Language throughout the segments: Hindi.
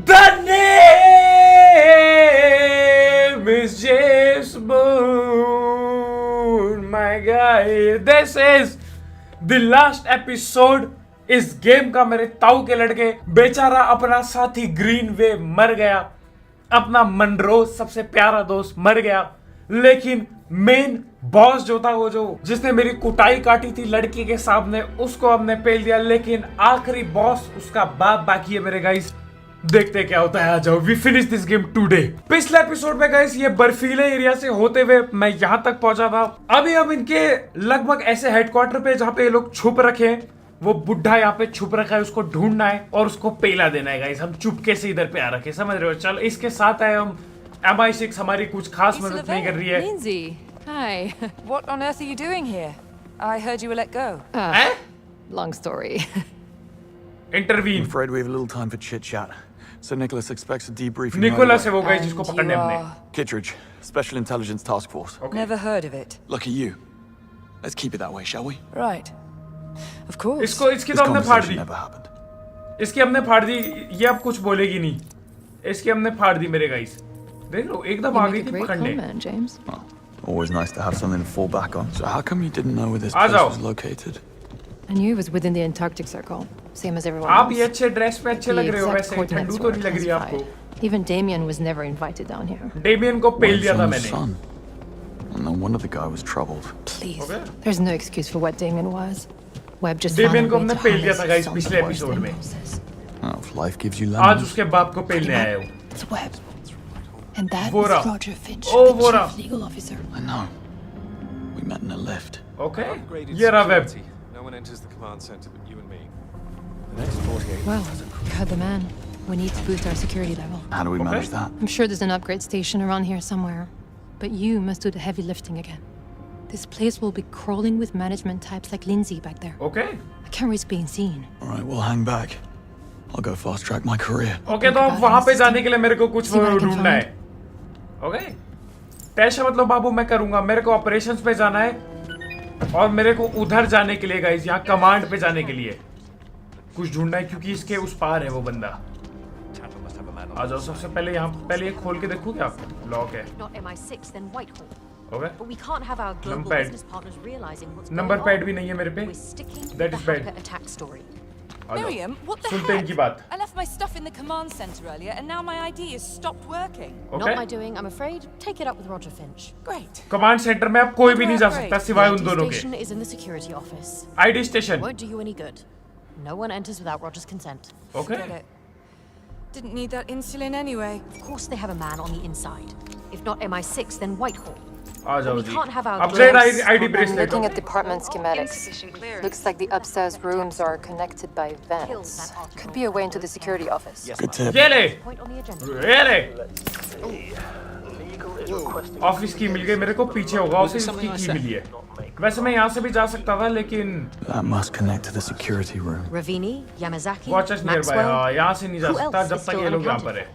The name is James Bond, my guy. This is the last episode इस गेम का मेरे ताऊ के लड़के। बेचारा अपना साथी ग्रीन वे मर गया, अपना मनरो सबसे प्यारा दोस्त मर गया, लेकिन मेन बॉस जो था, वो जो जिसने मेरी कुटाई काटी थी लड़की के सामने, उसको हमने पेल दिया। लेकिन आखिरी बॉस उसका बाप बाकी है मेरे गाइस। देखते क्या होता है, आ जाओ। We finish this game today. पिछले एपिसोड में गाइस ये बर्फीले एरिया से होते हुए मैं यहां तक पहुंचा था। अभी हम इनके लगभग ऐसे हेडक्वार्टर पे जहां पे ये लोग छुप रखे हैं, वो बुढ़ा यहाँ पे छुप रखा है, उसको ढूंढना है और उसको पेला देना है गाइस। हम चुपके से इधर पे आ रखे, समझ रहे हो। चल इसके साथ आए हम। MI6 हमारी कुछ खास मदद नहीं कर रही है। Lindsay, hi. What on earth are you doing here? I heard you were let go. Long story. Intervene. I'm afraid we have a little time for chit chat. So Nicholas expects a debriefing. Nicholas है वो गाइस And जिसको you पकड़ने हमने। are- Kittredge, Special Intelligence Task Force. Never heard of it. Lucky you. Let's keep it that way, shall we? Right. Of course. इसको इसकी This तो हमने फाड़ दी, conversation never happened. इसकी हमने फाड़ दी। ये अब कुछ बोलेगी नहीं, इसकी हमने फाड़ दी मेरे गाइस। देख लो एकदम You आ make गई a थी great पकड़ने। comment, James. Well, always nice to have something to fall back on. So how come you didn't know where this uh place जाओ। was located? I knew it was within the Antarctic Circle, same as everyone आप else. ये अच्छे ड्रेस पे अच्छे The लग रहे हो, exact वैसे coordinates ठंडू तो were नहीं लग रही आपको। classified. Even Damien was never invited down here. Damian को पेल दिया था One's मैंने। son. And no wonder the guy was troubled. Please. Okay. There's no excuse for what Damien was. Webb just Damien found को a way हमने to पेल दिया था harness guys some पिछले worse episode than में। Moses. Oh, if life gives you आज lemons. उसके बाप को पेलने आया हूँ। It's Webb. And that is Vora. Roger Finch, Oh, the Vora. chief legal officer. I know. We met in a lift. Okay, Upgraded ये रहा web. security. No one enters the command center but you and me. The next 48 Well, you heard the man. We need to boost our security level. How do we manage that? I'm sure there's an upgrade station around here somewhere. But you must do the heavy lifting again. This place will be crawling with management types like Lindsay back there. Okay I can't risk being seen. All right, we'll hang back. I'll go fast track my career. Okay, तो अब वहां पे जाने के लिए मेरे को कुछ See what I can ढूंढना है। ओके, टेंशन मतलब बाबू मैं करूंगा। मेरे को ऑपरेशंस पे जाना है और मेरे को उधर जाने के लिए गाइस, यहाँ कमांड पे जाने के लिए कुछ ढूंढना है, क्योंकि इसके उस पार है वो बंदा। आ जाओ। सबसे पहले यहाँ पहले ये खोल के देखूं क्या लॉक है। Not MI6, then Whitehall. Okay, But we can't have our global Numpad. business partners realizing what's number going pad on. भी नहीं है मेरे पे। We're sticking to That the is bad. hacker attack story. आ जाओ। Miriam, what the सुनते हैं इनकी heck? बात। I left my stuff in the command center earlier, and now my ID has stopped working. Okay, Not my doing, I'm afraid. Take it up with Roger Finch. Great. Command centre में अब कोई भी नहीं जा सकता The सिवाय उन ID दोनों के। station is in the security office. ID station. Won't do you any good. No one enters without Roger's consent. Okay, Get it. Didn't need that insulin anyway. Of course they have a man on the inside. If not MI6, then Whitehall. आ जाओ We जी। can't have our upgrade gloves. ID I'm bracelet. looking at department schematics. Looks like the upstairs rooms are connected by vents. Could be a way into the security office. Good tip. ये ले, Point on the agenda. ये ले। ऑफिस की मिल गई मेरे को, पीछे होगा ऑफिस की मिली है। वैसे मैं यहाँ से भी जा सकता था, लेकिन That must connect to the security room. Ravini, Yamazaki, watches near by. Maxwell. हाँ, यहाँ से नहीं जा Who सकता else जब is तक still ये लोग यहाँ पर unaccounted है।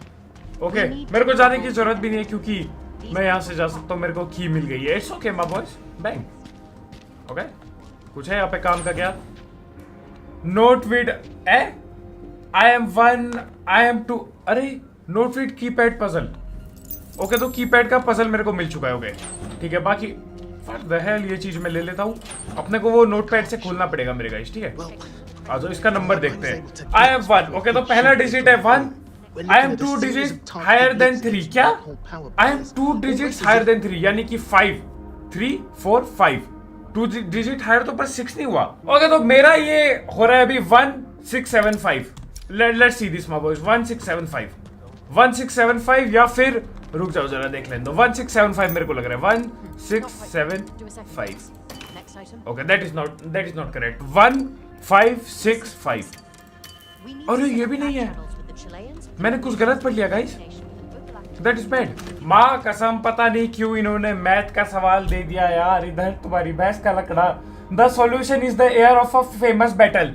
ओके, मेरे को जाने की जरूरत भी नहीं है क्योंकि मैं यहाँ से जा सकता हूँ। मेरे को की मिल गई है। It's okay my boys. Bang. Okay, कुछ है यहाँ पे काम का क्या? Note with I am 1, I am 2। अरे note with keypad puzzle. Okay, तो कीपैड का पजल मेरे को मिल चुका है। ओके ठीक है, बाकी व्हाट द हेल ये चीज मैं ले लेता हूँ। अपने को वो नोटपैड से खोलना पड़ेगा मेरे गाइस, ठीक है। आ जाओ इसका नंबर देखते हैं। I am 1। ओके, तो पहला डिजिट है 1। I am 2 digit higher than 3। क्या? I am 2 digit higher than 3, यानी कि 5 3 4 5। 2 डिजिट हायर तो पर 6 नहीं हुआ। ओके, तो मेरा ये हो रहा है अभी 1675। Let's see this my boys. 1675 1675 या फिर रुक जाओ जरा देख लें। 1675 मेरे को लग रहा है। 1675। Next item. Okay, that is not correct. 1565। We need अरे, to ये set भी up नहीं है। channels with the Chileans. मैंने कुछ गलत पढ़ लिया guys. Nation. Overlapping. That is bad. माँ कसम पता नहीं क्यों इन्होंने मैथ का सवाल दे दिया यार। इधर तुम्हारी भैंस का लकड़ा। The solution is the year of a famous battle.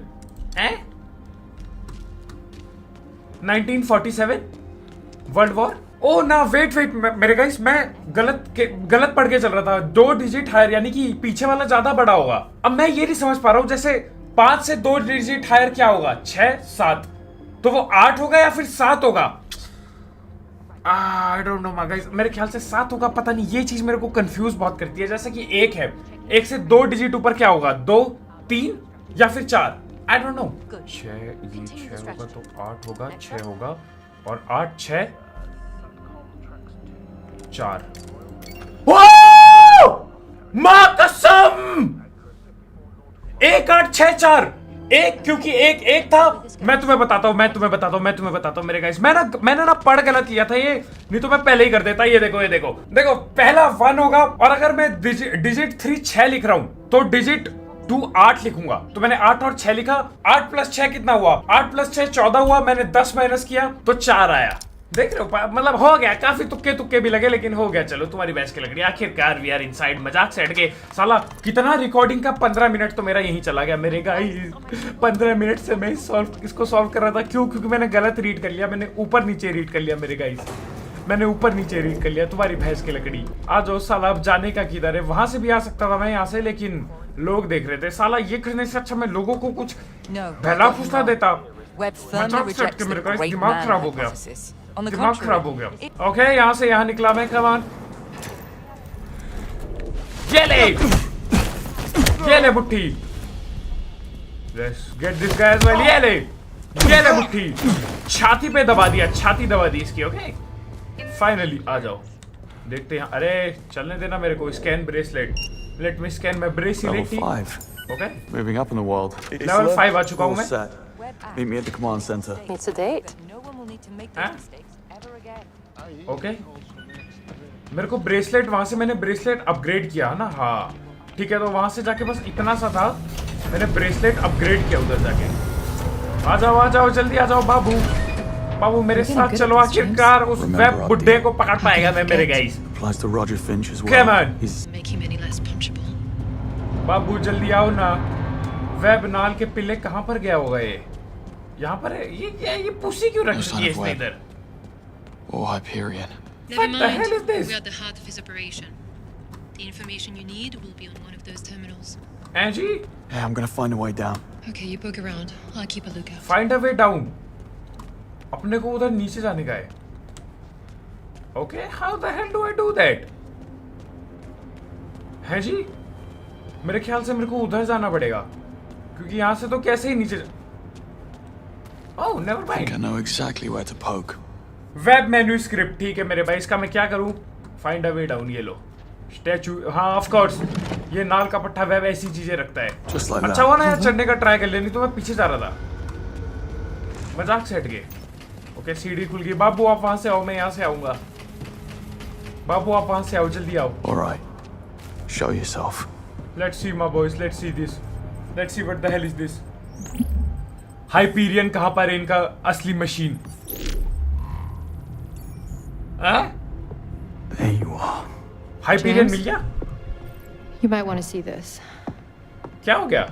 1947 world war. ओ ना, वेट मेरे गाइस, मैं गलत पढ़ के चल रहा था। 2 डिजिट हायर यानी कि पीछे वाला ज्यादा बड़ा होगा। अब मैं ये नहीं समझ पा रहा हूँ, जैसे 5 से 2 डिजिट हायर क्या होगा? 6 7। तो वो 8 होगा या फिर 7 होगा? आई डोंट नो गाइस, मेरे ख्याल से 7 होगा, पता नहीं, ये चीज मेरे को कंफ्यूज बहुत करती है। जैसे कि 1 है, 1 से 2 डिजिट ऊपर क्या होगा? 2, 3 या फिर 4, आई डोंट नो। 6, ये 6 होगा तो 8 होगा, 6 होगा और 8, 6, 4। मां कसम, 1, 8, 6, 4, 1, क्योंकि 1 था। मैं तुम्हें बताता हूँ मेरे गाइस, मैंने ना पढ़ गलत किया था ये, नहीं तो मैं पहले ही कर देता। ये देखो पहला 1 होगा, और अगर मैं डिजिट 3 6 लिख रहा हूँ तो डिजिट 2 8 लिखूंगा। तो मैंने 8 और 6 लिखा, 8 प्लस 6 कितना हुआ? 8 प्लस 6 14 हुआ, मैंने 10 माइनस किया तो 4 आया। देख रहे हो, मतलब हो गया, काफी तुक्के भी लगे लेकिन हो गया। चलो तुम्हारी बहस की लकड़ी, आखिरकार वी आर इनसाइड। मजाक से हट के साला कितना रिकॉर्डिंग का 15 मिनट तो मेरा यही चला गया मेरे गाइस। 15 मिनट से मैं इसको सॉल्व कर रहा था। क्यों? क्योंकि मैंने गलत रीड कर लिया, मैंने ऊपर नीचे रीड कर लिया मेरे गाइस, मैंने ऊपर नीचे रीड कर लिया। तुम्हारी भैंस की लकड़ी, आ जाओ साला। अब जाने का किधर है? वहां से भी आ सकता था मैं यहाँ से, लेकिन लोग देख रहे थे। साला ये करने से अच्छा मैं लोगों को कुछ पहला पूछना देता। Webb firmly rejects the great दिमाग man खराब हो गया, hypothesis. On the दिमाग खराब हो contrary, गया। ओके, यहाँ से यहाँ निकला मैं। कम ऑन, ये ले बुट्टी। Let's get this guy as well। ये ले बुट्टी, छाती पे दबा दिया, छाती दबा दी इसकी। ओके, फाइनली आ जाओ, देखते हैं। अरे चलने देना मेरे को। Scan bracelet, let me scan my bracelet. Level 5. Okay, Moving up in the world. Level 5 आ चुका हूँ All मैं। set. Meet me at the command center. It's a date. no one will need to make Huh? those mistakes ever again. Okay, मेरे को ब्रेसलेट, वहां से मैंने ब्रेसलेट अपग्रेड किया ना। हाँ ठीक है, तो वहां से जाके बस इतना सा था, मैंने ब्रेसलेट अपग्रेड किया उधर जाके। आ जाओ जल्दी आ जाओ बाबू मेरे साथ चलो। आखिरकार उस वेब बुड्ढे को पकड़ पाएगा मैं मेरे guys. Applies to Roger Finch as well. Come on. He's Make him any less punchable. बाबू जल्दी आओ ना। वेब नाल के पिल्ले कहाँ पर गया होगा ये? यहाँ पर है। ये पुसी क्यों रख No दी है sign of इसने Webb. इधर? or Hyperion. Never What the mind. hell is this? We're at the heart of his operation. The information you need will be on one of those terminals. Angie, Yeah, I'm gonna find a way down. Okay, you poke around. I'll keep a lookout. Find a way down. अपने को उधर नीचे जाने का है। Okay, how the hell do I do that? है जी, मेरे ख्याल से मेरे को उधर जाना पड़ेगा, क्योंकि यहाँ से तो कैसे ही नीचे oh never I think mind. I know exactly where to poke. Web menu script, ठीक है मेरे भाई। इसका मैं क्या करूँ? फाइंड अ वे डाउन, ये लो स्टैचू। हाँ ऑफ कोर्स, ये नाल का पट्टा वेब ऐसी चीजें रखता है। Just like अच्छा that. हुआ ना यार चढ़ने का ट्राई कर लेनी, तो मैं पीछे जा रहा था, मजाक से हट गए। ओके, सीढ़ी खुल गई। बाबू आप वहां से आओ, मैं यहाँ से आऊंगा। बाबू आप वहां से आओ, जल्दी आओ। All right. Show yourself. Let's see my boys, let's see this. Let's see what the hell is this. Hyperion कहाँ पर है इनका असली मशीन? हाँ? There you are. Hyperion James? मिल गया? You might want to see this. क्या हो गया?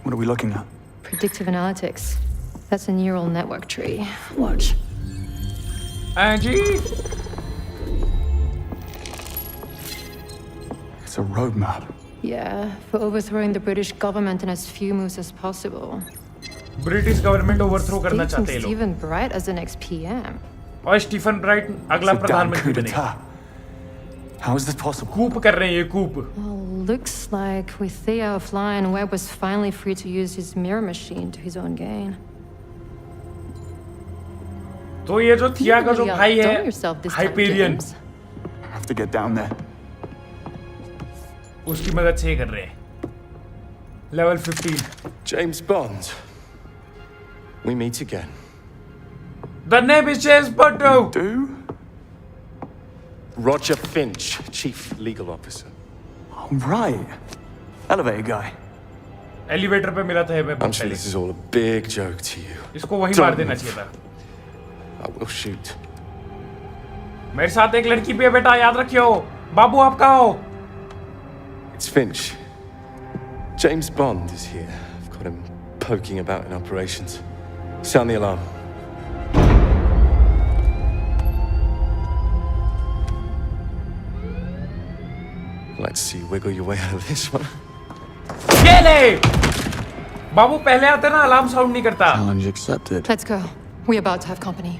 What are we looking at? Predictive analytics. That's a neural network tree. Watch. जी, It's a roadmap. Yeah, for overthrowing the British government in as few moves as possible. British government overthrow करना Dating चाहते हैं लोग। Stephen Bright as the next PM. और स्टीफन ब्राइट अगला It's a damn प्रधानमंत्री coup बनेगा। d'etat. How is this possible? कूप कर रहे हैं ये कूप। Well, looks like with Thea offline, Webb was finally free to use his mirror machine to his own gain. तो ये जो थिया का जो really भाई outdone है yourself this time, Hyperion, James. I have to get down there. उसकी मदद से ये कर रहे हैं। Level 15। James Bond. We meet again. The name is James Bond. Do? Roger Finch, Chief Legal Officer. Oh, right. Elevator guy. Elevator पे मिला था मैं I'm बहुत sure पहले। this is all a big joke to you. इसको वहीं मार देना चाहिए था। I will shoot. मेरे साथ एक लड़की भी है बेटा, याद रखियो। बाबू आप कहाँ हो? It's Finch. James Bond is here. I've got him poking about in operations. Sound the alarm. Let's see you wiggle your way out of this one. ये ले बाबू पहले आते ना अलार्म साउंड नहीं करता. Challenge accepted. Let's go. We're about to have company.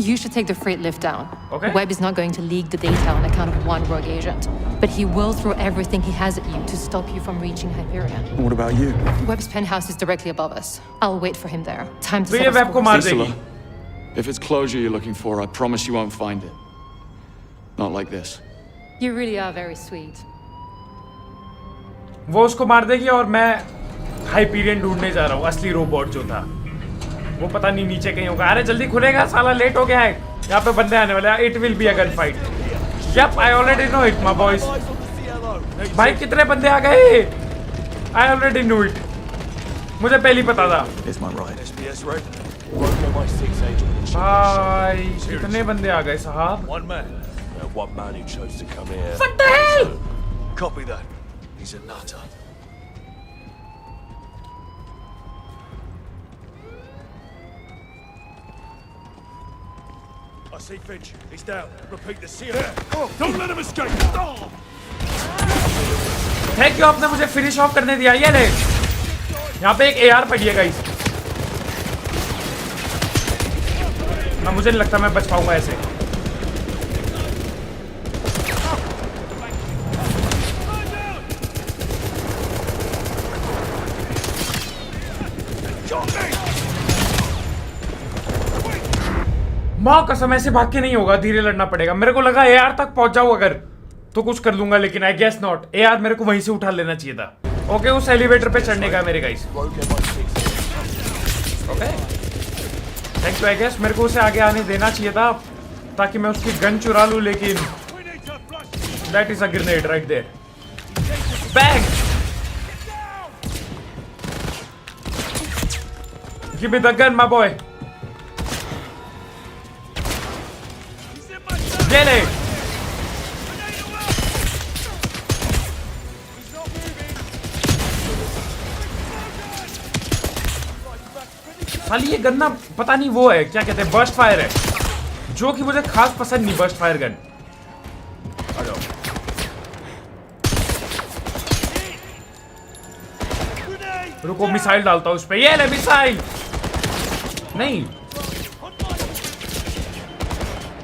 You should take the freight lift down. Okay. Webb is not going to leak the data on account of one rogue agent, but he will throw everything he has at you to stop you from reaching Hyperion. What about you? Webb's penthouse is directly above us. I'll wait for him there. Time to तो set ये up वेब को scores. मार Isla, देगी. if it's closure you're looking for, I promise you won't find it. Not like this. You really are very sweet. वो उसको मार देगी और मैं हाइपीरियन ढूंढने जा रहा हूँ, असली रोबोट जो था वो पता नहीं नीचे कहीं होगा. अरे जल्दी खुलेगा साला, लेट हो गया है. यहाँ पे बंदे आने वाले हैं. It will be a gun fight. Yup, I already know it my boys. भाई कितने बंदे आ गए? I already know it. मुझे पहले ही पता था. Here's my ride. SBS right? Working on my 6 agent. भाई कितने बंदे आ गए साहब. One man. One man who chose to come here. What the hell? Copy that. He's a nutter. I see Finch. He's down. Repeat the seal. Don't let him escape. Thank you, आपने मुझे फिनिश ऑफ करने दिया. ये ले, यहाँ पे एक AR पड़ी है गाइस. ना मुझे नहीं लगता मैं बच पाऊंगा ऐसे. माँ कसम ऐसे भाग के नहीं होगा, धीरे लड़ना पड़ेगा. मेरे को लगा AR तक पहुंच जाऊं अगर तो कुछ कर लूंगा, लेकिन आई गेस नॉट. AR मेरे को वहीं से उठा लेना चाहिए था. ओके, उस एलिवेटर पे चढ़ने का मेरे guys. Okay, thank you. I guess मेरे को उसे आगे आने देना चाहिए था ताकि मैं उसकी गन चुरा लूं, लेकिन that is a grenade right there. Bang. Give me the gun my boy. ये ले. खाली ये गन ना पता नहीं वो है क्या कहते हैं, बर्स्ट फायर है, जो कि मुझे खास पसंद नहीं. Burst fire gun. रुको, मिसाइल डालता हूं उस पे. ये ले मिसाइल. नहीं,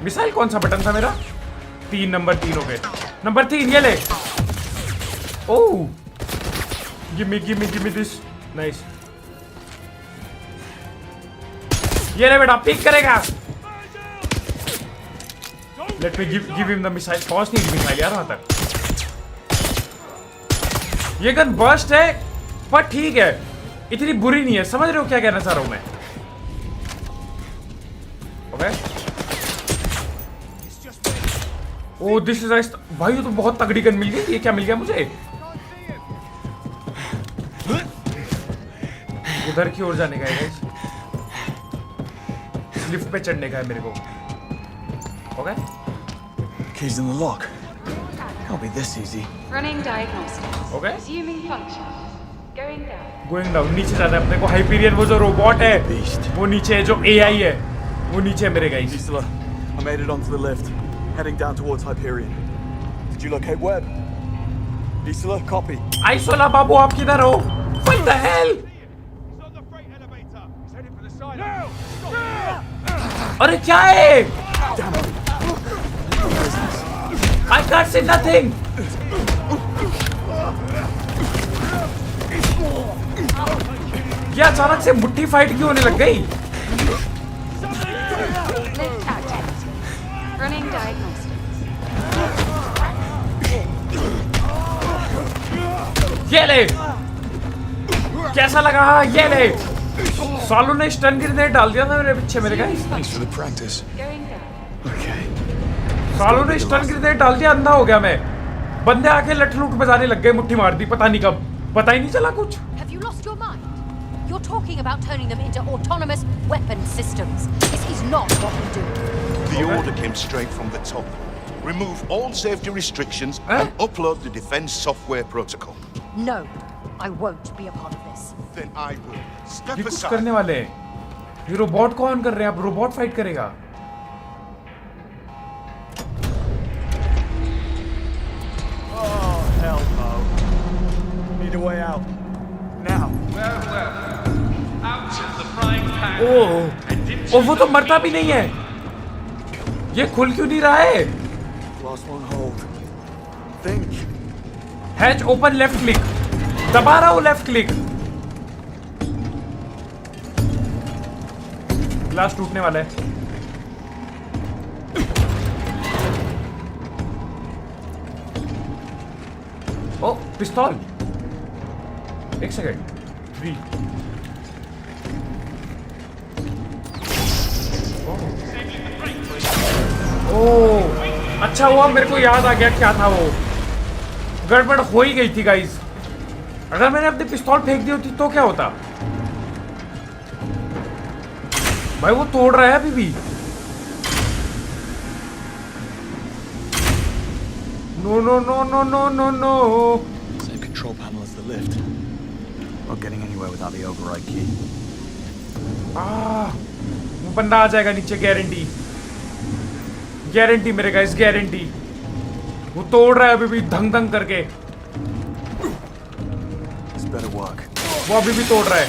मिसाइल कौन सा बटन था मेरा? 3 नंबर 3 हो गए. नंबर 3 ये ले. ओह, गिव मी दिस. नाइस. ये ले बेटा, पिक करेगा. Let me give him the missile. पहुंच नहीं मिसाइल यार वहां तक. ये गन बर्स्ट है पर ठीक है, इतनी बुरी नहीं है. समझ रहे हो क्या कहना चाह रहा हूं मैं? ओके. ओह दिस इज भाई, ये तो बहुत तगड़ी गन मिल गई. ये क्या मिल गया मुझे? उधर की ओर जाने का है गाइस. लिफ्ट पे चढ़ने का है मेरे को. Okay. Keys in the lock. Can't be this easy. Running diagnostics. Okay. Resuming function. Going down. Going down. नीचे जाना है अपने को. हाइपीरियन वो जो रोबोट है Beast. वो नीचे है, जो AI है वो नीचे है मेरे guys. Isla, I made it onto the lift, heading down towards Hyperion. Did you locate Webb? Isla, copy. आई सोला बाबू, आप किधर हो? What the hell? अरे क्या है? I can't see nothing. क्या अचानक से मुट्ठी फाइट क्यों होने लग गई? Lift active. Running diagnostics. ये ले. कैसा लगा? ये ले. सालों ने स्टन ग्रेनेड डाल दिया था मेरे पीछे मेरे guys. Thanks for the practice. Going down. Okay. सालों ने स्टन ग्रेनेड डाल दिया, अंधा हो गया मैं. बंदे आके लठ लूट बजाने लग गए, मुट्ठी मार दी पता नहीं कब. पता ही नहीं चला कुछ. Have you lost your mind? You're talking about turning them into autonomous weapon systems. This is not what we do. The order came straight from the top. Remove all safety restrictions and upload the defense software protocol. No, I won't be a part of this. Then I will. ये Step कुछ aside. करने वाले हैं. ये रोबोट को ऑन कर रहे हैं. अब रोबोट फाइट करेगा. Oh, hell no. Need a way out. Now. Well, ओ वो तो मरता भी नहीं है। ये खुल क्यों नहीं रहा है? Last one hold. Think. Hatch open left click, दबा रहा हूं लेफ्ट क्लिक। ग्लास टूटने वाला है। ओ पिस्तौल, एक सेकेंड। 3 ओ अच्छा हुआ मेरे को याद आ गया क्या था वो। गड़बड़ हो ही गई थी गाइस। अगर मैंने अपनी पिस्तौल फेंक दी होती तो क्या होता? भाई वो तोड़ रहा है अभी भी। No no no no no no no. Same control panel as the lift. Not getting anywhere without the override key. वो बंदा आ जाएगा नीचे, गारंटी, गारंटी मेरे गाइस, गारंटी। वो तोड़ रहा है अभी भी धंग धंग करके। This better work. वो अभी भी तोड़ रहा है।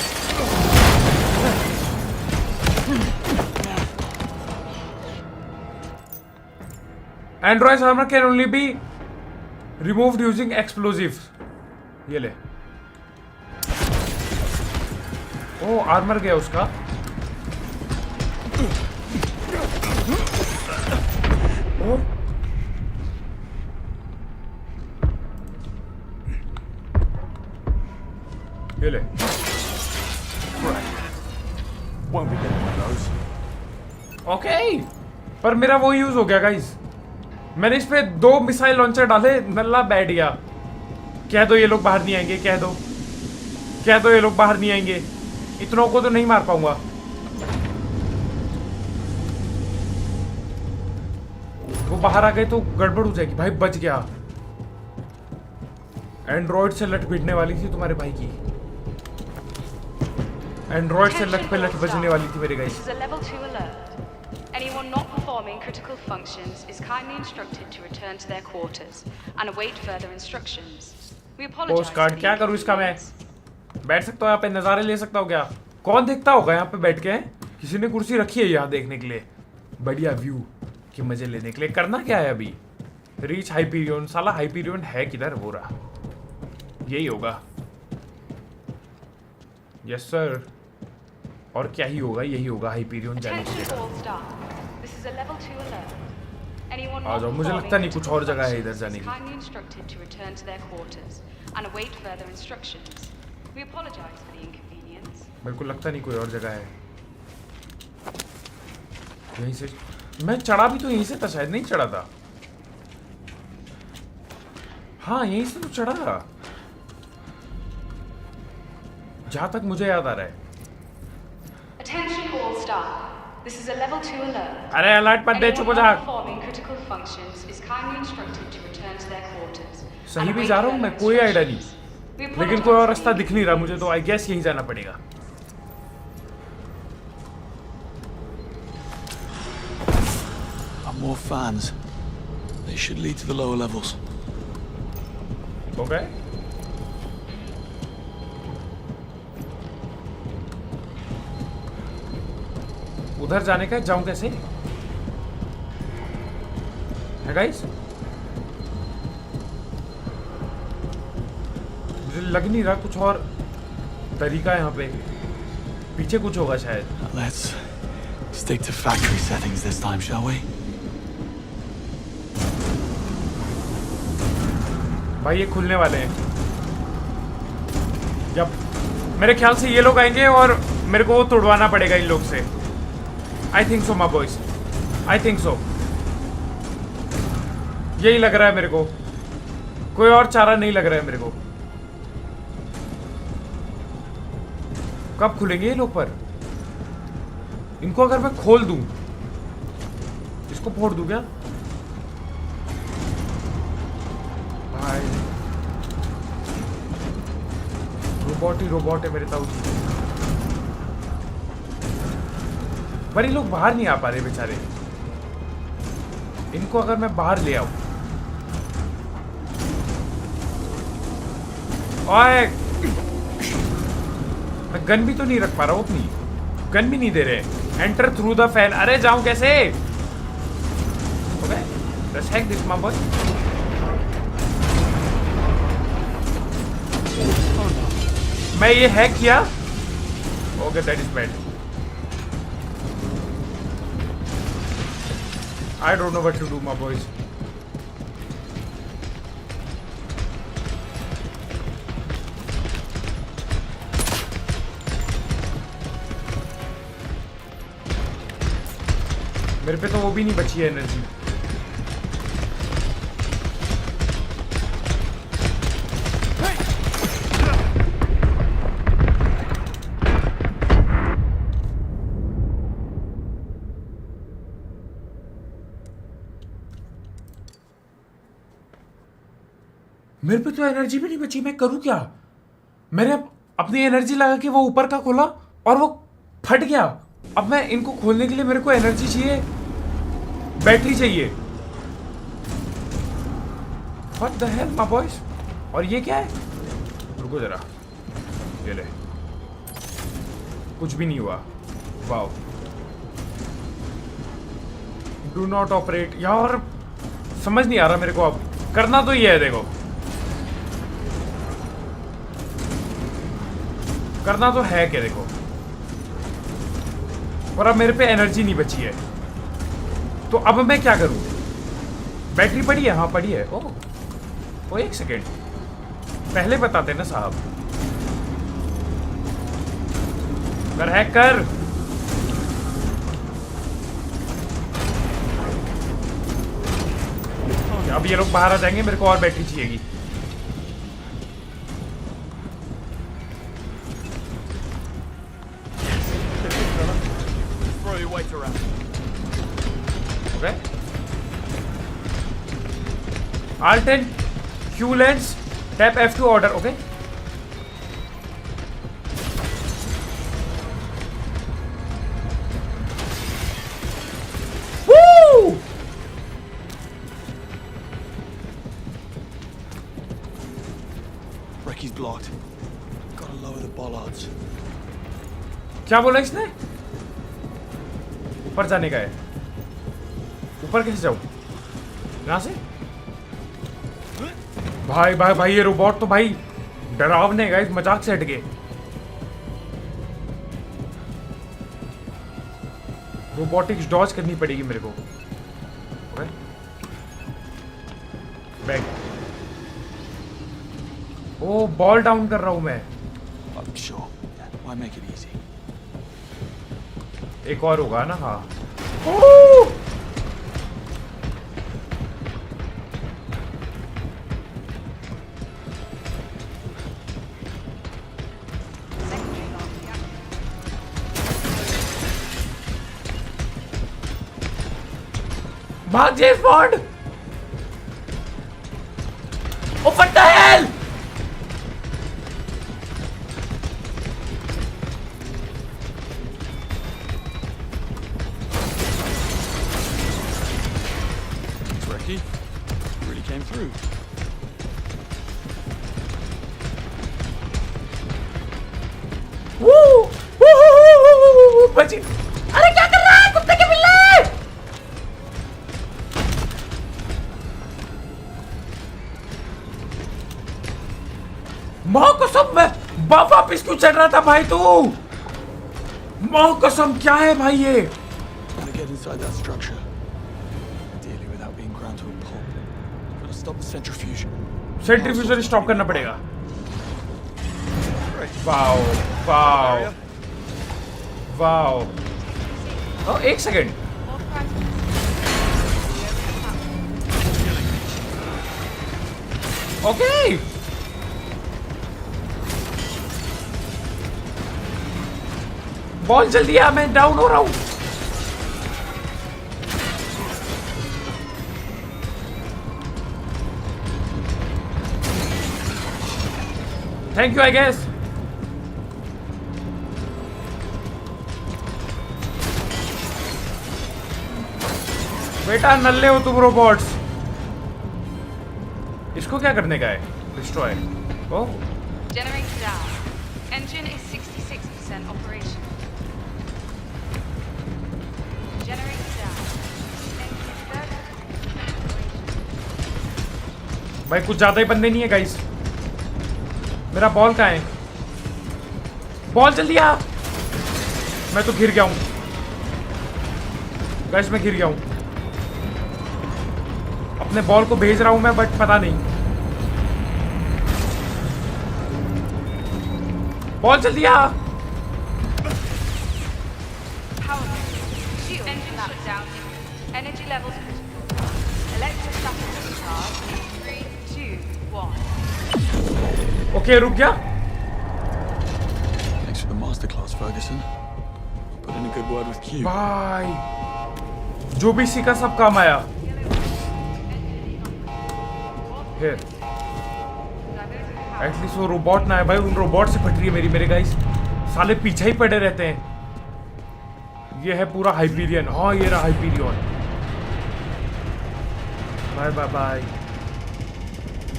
Android's armor can only be removed using explosives. ये ले। ओ आर्मर गया उसका। ओ ये ले। Won't be getting one of those. Okay पर मेरा वो यूज हो गया गाइस। मैंने इस पे 2 मिसाइल लॉन्चर डाले, नल्ला बैठ गया। कह दो ये लोग बाहर नहीं आएंगे, कह दो ये लोग बाहर नहीं आएंगे। इतनों को तो नहीं मार पाऊंगा। वो बाहर आ गए तो गड़बड़ हो जाएगी। भाई बच गया। एंड्रॉइड से लट भिड़ने वाली थी तुम्हारे भाई की। एंड्रॉइड से लट पे लट बजने वाली थी मेरे guys. This is a level 2 alert. Anyone not performing critical functions is kindly instructed to return to their quarters and await further instructions. We apologize. Post card क्या करूं इसका मैं? बैठ सकता हूं यहाँ पे, नजारे ले सकता हूं क्या? कौन देखता होगा यहाँ पे बैठ के? किसी ने कुर्सी रखी है यहाँ देखने के लिए, बढ़िया व्यू के मजे लेने के लिए। करना क्या है अभी? Reach Hyperion. साला हाइपीरियन है किधर? वो रहा, यही होगा। Yes sir. और क्या ही होगा, यही होगा हाइपीरियन जाने के लिए। आ जाओ, मुझे लगता नहीं कुछ और जगह है इधर जाने की। मेरे को लगता नहीं कोई और जगह है। यहीं से मैं चढ़ा भी तो यहीं से था शायद, नहीं चढ़ा था? हाँ यहीं से तो चढ़ा, जहां तक मुझे याद आ रहा है। Attention all staff. This is a level 2 alert. अरे अलर्ट मत दे, चुप हो जा। Performing critical functions is kindly instructed to return to their quarters. सही भी जा रहा हूँ मैं, कोई आइडिया नहीं, लेकिन कोई और रास्ता दिख नहीं रहा मुझे, तो आई गेस यहीं जाना पड़ेगा। More fans. They should lead to the lower levels. Okay. उधर जाने का जाऊं कैसे? है गाइस? मुझे लग नहीं रहा कुछ और तरीका है यहाँ पे। पीछे कुछ होगा शायद। Let's stick to factory settings this time, shall we? भाई ये खुलने वाले हैं। जब मेरे ख्याल से ये लोग आएंगे और मेरे को वो तोड़वाना पड़ेगा इन लोग से। I think so my boys, I think so, यही लग रहा है मेरे को। कोई और चारा नहीं लग रहा है मेरे को। कब खुलेंगे ये लोग? पर इनको अगर मैं खोल दूं, इसको फोड़ दूं क्या? भाई रोबोट ही रोबोट है मेरे ताऊ जी। पर ये लोग बाहर नहीं आ पा रहे बेचारे। इनको अगर मैं बाहर ले आऊं, ओए मैं गन भी तो नहीं रख पा रहा हूं अपनी। गन भी नहीं दे रहे। Enter through the fan. अरे जाऊं कैसे? Okay, let's hack this my boy. मैं ये हैक किया। Okay, that is bad. I don't know what to do, my boys. मेरे पे तो वो भी नहीं बची है एनर्जी। मेरे पे तो एनर्जी भी नहीं बची, मैं करूं क्या? मैंने अपनी एनर्जी लगा के वो ऊपर का खोला और वो फट गया। अब मैं इनको खोलने के लिए मेरे को एनर्जी चाहिए, बैटरी चाहिए। What the hell, my boys? और ये क्या है? रुको जरा, ये ले। कुछ भी नहीं हुआ। वाओ। Do not operate. यार समझ नहीं आ रहा मेरे को। अब करना तो ये है, देखो करना तो है क्या, देखो। और अब मेरे पे एनर्जी नहीं बची है, तो अब मैं क्या करूं? बैटरी पड़ी है? हाँ पड़ी है। ओ एक सेकेंड, पहले बताते ना साहब। कर हैक कर। अब ये लोग बाहर आ जाएंगे, मेरे को और battery चाहिएगी। Okay. Alt and Q lens, tap F to order. Okay. Woo! Recce's blocked. Gotta lower the bollards. क्या बोला इसने? ऊपर जाने का है। ऊपर कैसे जाऊं? यहाँ से? भाई भाई भाई, ये रोबोट तो भाई डरावने गाइस, मजाक से हट गए। रोबोटिक्स डॉज करनी पड़ेगी मेरे को। बैग। ओ, बॉल डाउन कर रहा हूं मैं। एक और होगा ना? हाँ। भाग James bond. Oh what the hell? Recce really came through. बची। अरे क्या कर रहा है कुत्ते के बिल्ले? माँ कसम, मैं वापिस क्यों चढ़ रहा था भाई तू? माँ कसम, क्या है भाई ये? सेंट्रीफ्यूजर स्टॉप करना पड़ेगा। Wow wow wow. ओ एक सेकेंड, ओके। बॉल जल्दी आ, मैं डाउन हो रहा हूं। Thank you I guess. बेटा नल्ले हो तुम रोबोट्स। इसको क्या करने का है? Destroy. Oh, Generator down. Engine is 66% operational. भाई कुछ ज्यादा ही बंदे नहीं है गाइस। मेरा बॉल कहाँ है? बॉल जल्दी आ। मैं तो गिर गया हूँ गाइस, मैं गिर गया हूँ। अपने बॉल को भेज रहा हूँ मैं, बट पता नहीं। बॉल जल्दी आ। Energy levels critical. Electrostatic charge in 3, 2, 1. Okay रुक गया। Thanks for the masterclass, Ferguson. Put in a good word with Q. भाई जो भी सीखा सब काम आया। फिर एटलीस्ट वो रोबोट ना है भाई, उन रोबोट से फट रही है मेरे गाइस। साले पीछे ही पड़े रहते हैं। ये है पूरा हाइपीरियन। हाँ ये रहा हाइपीरियन। Bye bye bye.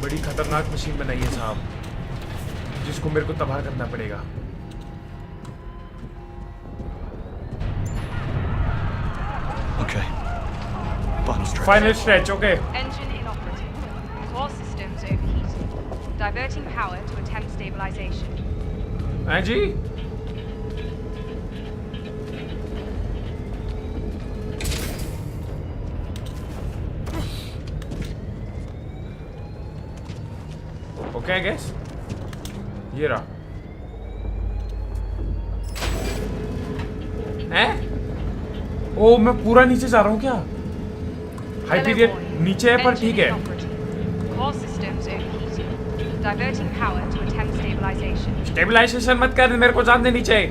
बड़ी खतरनाक मशीन बनाई है साहब, जिसको मेरे को तबाह करना पड़ेगा। Okay. Final stretch, okay. Engine inoperative. Core systems overheating. Diverting power to attempt stabilization. हाँ जी। Okay, I guess. ये रहा। हैं? ओ मैं पूरा नीचे जा रहा हूँ क्या? हाइपीरियन नीचे है पर ठीक है। Core systems overheating. Diverting power to attempt stabilization. Stabilisation मत कर, मेरे को जान दे नीचे।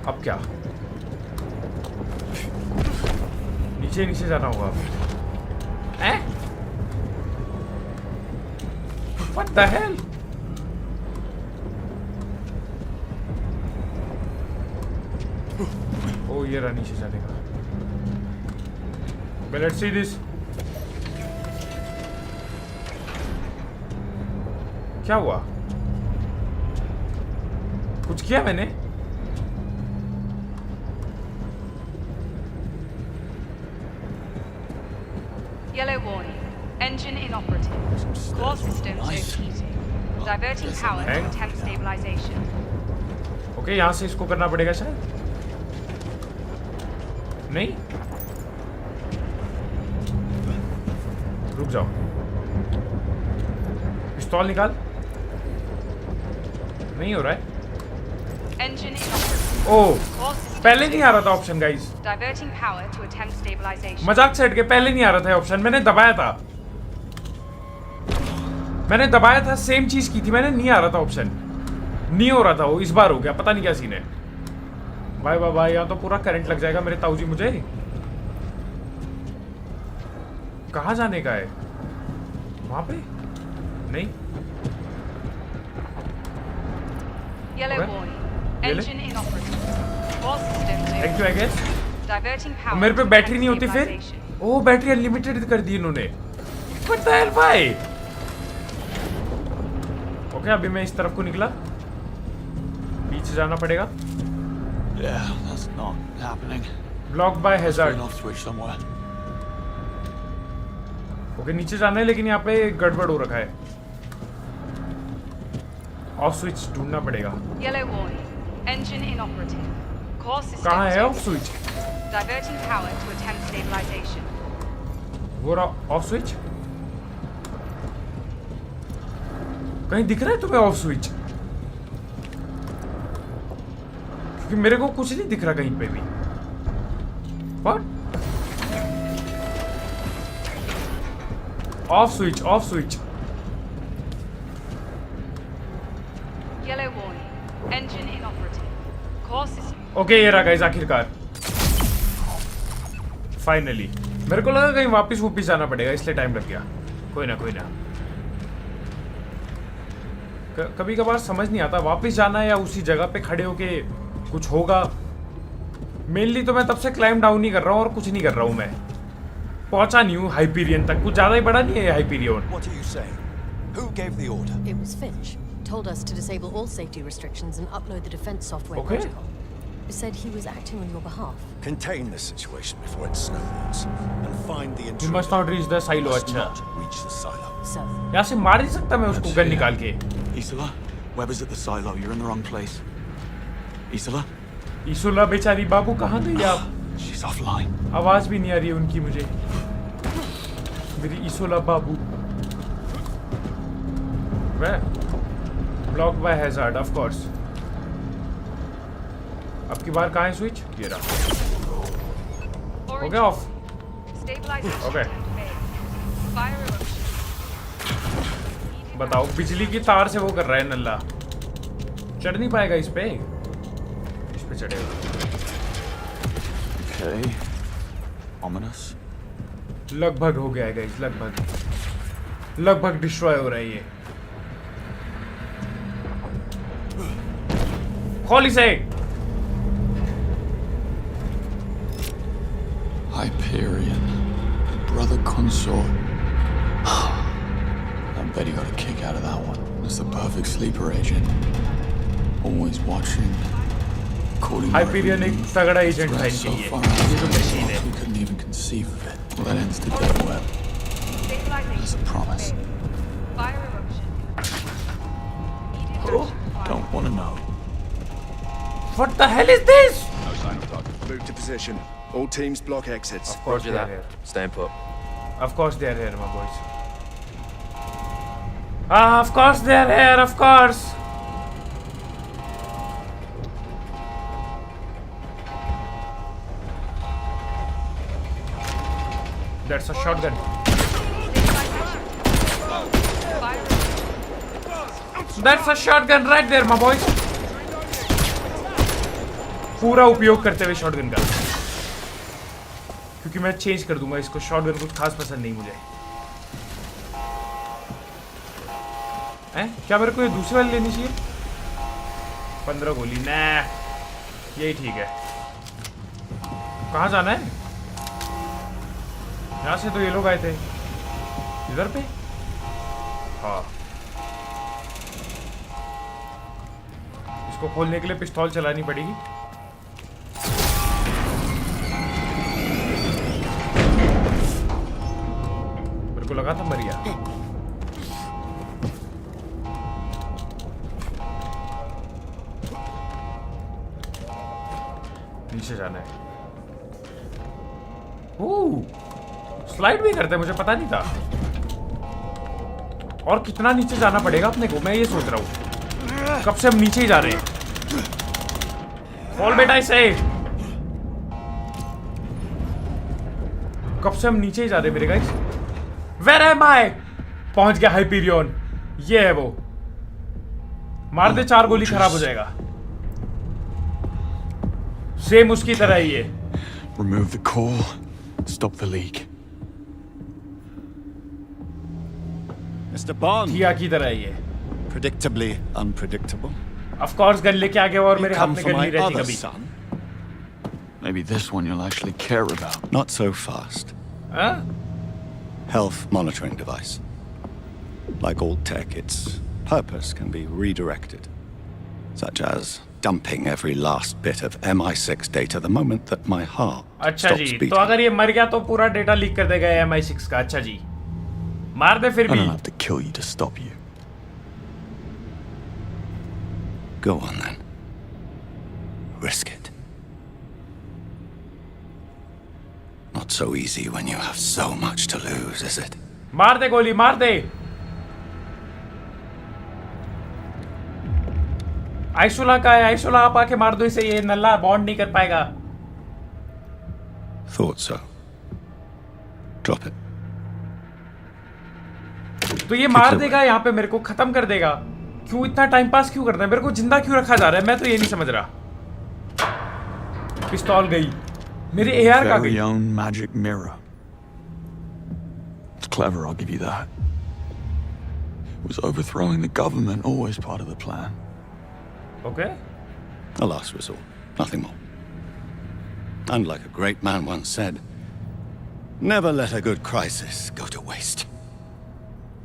अब क्या? नीचे जाना होगा। हैं? What the hell? ओ ये रहा नीचे जाने का। Well, let's see this. क्या हुआ? कुछ किया मैंने? Yellow warning. Engine inoperative. Core systems overheating. Diverting power to attempt stabilization. Okay यहाँ से इसको करना पड़ेगा शायद। नहीं? रुक जाओ। पिस्तौल निकाल। नहीं हो रहा है। Engine inoperative. ओह Core systems पहले नहीं आ रहा था option guys. diverting power to attempt stabilization. मजाक से हट के पहले नहीं आ रहा था ऑप्शन। मैंने दबाया था सेम चीज की थी मैंने, नहीं आ रहा था ऑप्शन। नहीं हो रहा था वो, इस बार हो गया। पता नहीं क्या सीन है। भाई बाय बाय, यहाँ तो पूरा करंट लग जाएगा मेरे ताऊजी। मुझे कहाँ जाने का है? वहां पे नहीं। Yellow Okay. warning. Really? Engine inoperative. Core systems thank you I guess. diverting power. मेरे पे to बैटरी नहीं attempt होती फिर? stabilization. ओ बैटरी अनलिमिटेड कर दी इन्होंने। What the hell भाई? ओके अभी मैं इस तरफ को निकला। पीछे जाना पड़ेगा। Yeah, that's not happening. Block bye hazard. Turn off switch somewhere. Okay नीचे जाना है, लेकिन यहाँ पे गड़बड़ हो रखा है। ऑफ स्विच ढूंढना पड़ेगा। Yellow warning. Engine inoperative. Core systems कहाँ है off switch? diverting power to attempt stabilization. वो रहा ऑफ स्विच। कहीं दिख रहा है तुम्हें ऑफ स्विच? क्योंकि मेरे को कुछ नहीं दिख रहा कहीं पे भी। What? Off switch off switch. Yellow warning. Engine inoperative. Core system. Okay ये रहा गाइस आखिरकार। फाइनली मेरे को लगा कहीं वापस जाना पड़ेगा, इसलिए टाइम लग गया। कोई ना कभी कभार समझ नहीं आता वापस जाना है या उसी जगह पे खड़े होके कुछ होगा। मेनली तो मैं तब से क्लाइम डाउन ही कर रहा हूँ और कुछ नहीं कर रहा हूँ। मैं पहुंचा नहीं हूँ हाइपीरियन तक। कुछ ज्यादा ही बड़ा नहीं है Hyperion. What are you saying? Who gave the order? It was Finch. Told us to disable all safety restrictions and upload the defense software Okay. protocol. said he was acting on your behalf. Contain the situation before it snowballs, and find the You intruder. must not reach the silo. Must अच्छा not reach the silo. So, यहाँ से मार नहीं सकता मैं उसको गन निकाल के. Isola, Webber's at the silo. You're in the wrong place. Isola? ईसुला बेचारी बाबू कहाँ गई आप? She's offline. आवाज भी नहीं आ रही है उनकी मुझे. मेरी ईसुला बाबू. Where? Blocked by hazard, of course. अब की बार कहाँ है स्विच? ये रहा. हो गया of. Stabilization Okay. activated. Fire eruption. बताओ बिजली की तार से वो कर रहा है नल्ला. चढ़ नहीं पाएगा इस पे. इस पे चढ़ेगा. Okay. Ominous. लगभग हो गया है गाइस. लगभग डिस्ट्रॉय हो रहा है ये. खोल इसे. Hyperion. Brother consort. I bet he got a kick out of that one. It's the perfect sleeper agent. Always watching. Calling Hyperion एक तगड़ा एजेंट है so इनके far लिए. ये तो मशीन out, है. we couldn't even conceive of it. Well, that ends the dead web. Stabilization. That's a promise. Fire eruption. Immediate action required. Don't want to know. What the hell is this? Move to position. All teams block exits. Of course they are here. Staying put. Of course they are here, my boys. Of course they are here. Of course. That's a shotgun. That's a shotgun right there, my boys. पूरा उपयोग करते हुए शॉटगन का, क्योंकि मैं चेंज कर दूंगा इसको. शॉटगन कुछ खास पसंद नहीं मुझे. हैं? क्या मेरे को ये दूसरी वाली लेनी चाहिए? 15 गोली. ना, यही ठीक है. कहाँ जाना है? यहाँ से तो ये लोग आए थे. इधर पे? हाँ. इसको खोलने के लिए पिस्तौल चलानी पड़ेगी. मेरे को लगा था मर गया. नीचे जाना है. स्लाइड भी करते हैं, मुझे पता नहीं था. और कितना नीचे जाना पड़ेगा अपने को, मैं ये सोच रहा हूँ. कब से हम नीचे ही जा रहे हैं. खोल बेटा इसे. कब से हम नीचे ही जा रहे हैं मेरे गाइस. वेयर एम आई? पहुंच गया हाइपीरियन. ये है वो. मार दे 4 गोली, खराब हो जाएगा. सेम उसकी तरह ही है. Remove the core. Stop the leak. Mr. Bond. किया की तरह ही है. Predictably unpredictable. Of course gun लेके आ गया और You मेरे हाथ come में for गन my नहीं रहती other कभी. son? Maybe this one you'll actually care about. Not so fast. हाँ? Health monitoring device. Like all tech, its purpose can be redirected. Such as dumping every last bit of MI6 data the moment that my heart अच्छा stops जी. beating. तो अगर ये मर गया तो पूरा डेटा लीक कर देगा MI6 का. अच्छा जी. मार दे फिर I भी. don't have to kill you to stop you. Go on then. Risk it. Not so easy when you have so much to lose, is it? मार दे गोली, मार दे. आइसोला का है. आइसोला आप आके मार दो इसे. ये नल्ला बॉन्ड नहीं कर पाएगा. Thought so. Drop it. तो ये मार देगा यहाँ पे, मेरे को खत्म कर देगा. क्यों इतना टाइम पास क्यों करना है? मेरे को जिंदा क्यों रखा जा रहा है? मैं तो ये नहीं समझ रहा. पिस्तौल गई. मेरे AR का गई. Very own magic mirror. It's clever, I'll give you that. Was overthrowing the government always part of the plan? Okay. A last resort. Nothing more. And like a great man once said, never let a good crisis go to waste.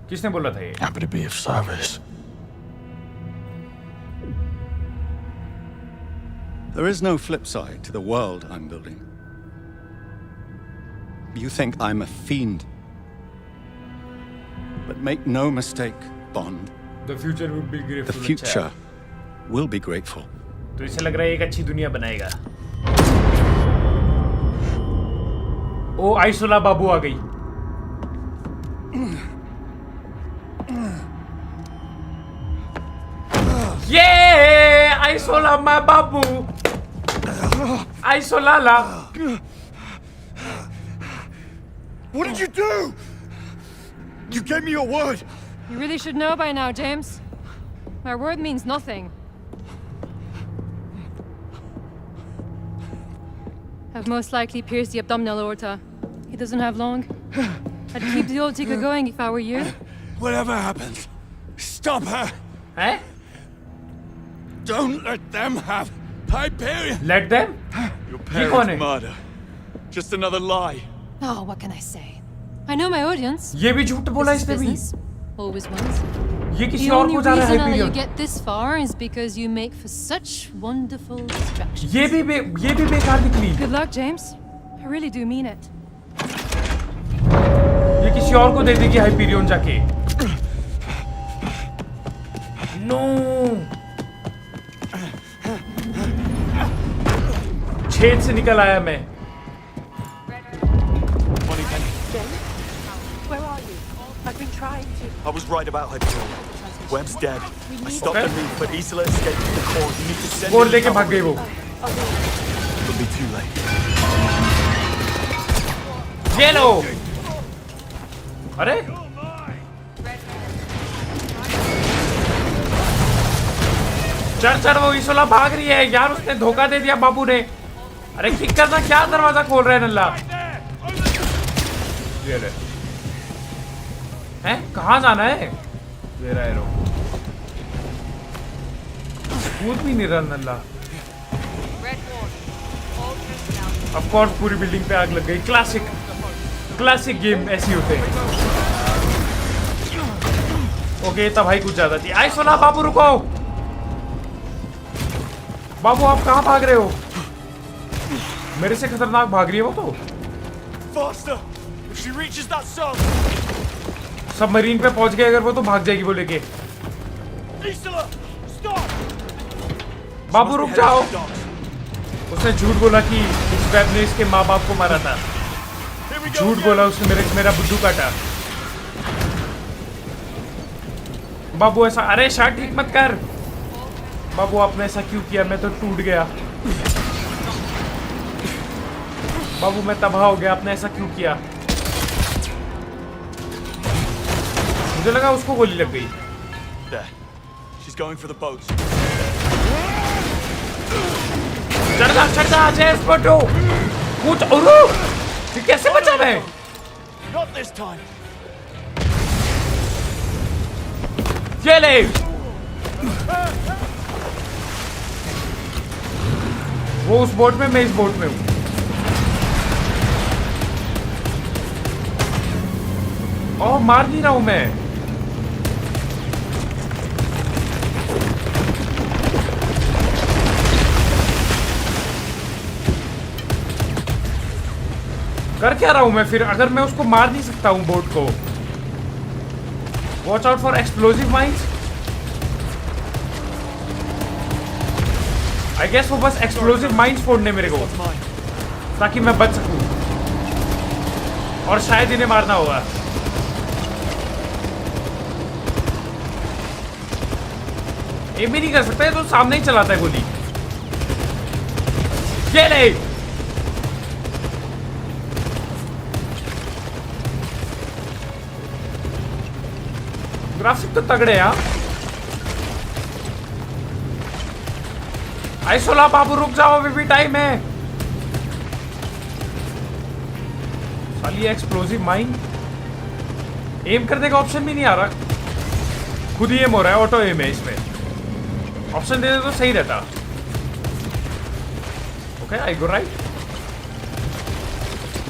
किसने बोला था ये? Happy to be of service. There is no flip side to the world I'm building. You think I'm a fiend. But make no mistake, Bond. The future will be The grateful. future will be grateful. तो इसे लग रहा है एक अच्छी दुनिया बनाएगा. ओ आइसोला बाबू आ गई. ये आइसोला मा बाबू. आइसोला ला. What did you do? You gave me your word. You really should know by now, James. My word means nothing. I've most likely pierced the abdominal aorta. He doesn't have long. I'd keep the old ticker going if I were you. Whatever happens, stop her. हैं? Don't let them have Hyperion. Let them? Your ये कौन है? parents' murder. Just another lie. Oh, what can I say? I know my audience. ये भी झूठ बोला This is इसने भी. business. Always was. ये किसी The और only को जा रहा है reason I let you Hyperion. get this far is because you make for such wonderful distractions. ये भी बेकार निकली. Good luck, James. I really do mean it. ये किसी और को दे देगी हाइपीरियन जाके. नो. छेद से निकल आया मैं. Where are you? I've been trying to. I was right about Hyperion. Webb's dead. I stopped the move, but Isola escaped from the core. You need to send code in लेके भाग गई वो. It'll be too late. ये लो. अरे चढ़ वो इसोला भाग रही है यार. उसने धोखा दे दिया बाबू ने. अरे किक करना, क्या दरवाजा खोल रहा है नल्ला. ये ले. हैं कहाँ जाना है? ये रहा एरो. कूद भी नहीं रहा नल्ला. ऑफ कोर्स पूरी बिल्डिंग पे आग लग गई. क्लासिक गेम ऐसी होते हैं. ओके तब भाई कुछ ज्यादा थी. आइसोला बाबू रुको. बाबू आप कहाँ भाग रहे हो? मेरे से खतरनाक भाग रही है वो तो. Faster! If she reaches that sub! Submarine पे पहुंच गए अगर वो तो भाग जाएगी वो लेके. Isola! Stop! बाबू रुक जाओ. उसने झूठ बोला कि इस वेब ने इसके माँ बाप को मारा था. झूठ बोला उसने मेरा बुद्धू काटा. बाबू ऐसा, अरे शर्ट ठीक मत कर. बाबू आपने ऐसा क्यों किया? मैं तो टूट गया. बाबू मैं तबाह हो गया. आपने ऐसा क्यों किया? मुझे लगा उसको गोली लग गई. There. She's going for the boats. चढ़ जा जेम्स बॉन्ड. कूद. उरू. ये कैसे बचा मैं? Not this time. ये ले. वो उस बोट में, मैं इस बोट में हूँ. ओह मार नहीं रहा हूं मैं. कर क्या रहा हूं मैं फिर अगर मैं उसको मार नहीं सकता हूं बोट को? Watch out for explosive mines. I guess वो बस एक्सप्लोजिव माइंस फोड़ने मेरे को ताकि मैं बच सकूं. और शायद इन्हें मारना होगा. ये भी नहीं कर सकता. तो सामने ही चलाता है गोली. ये ले. ग्राफिक तो तगड़े हैं. आइसोला बाबू रुक जाओ, अभी भी टाइम है. साली एक्सप्लोजिव माइन. एम करने का ऑप्शन भी नहीं आ रहा. खुद ही एम हो रहा है. ऑटो एम है इसमें. ऑप्शन दे दे तो सही रहता. Okay I go right.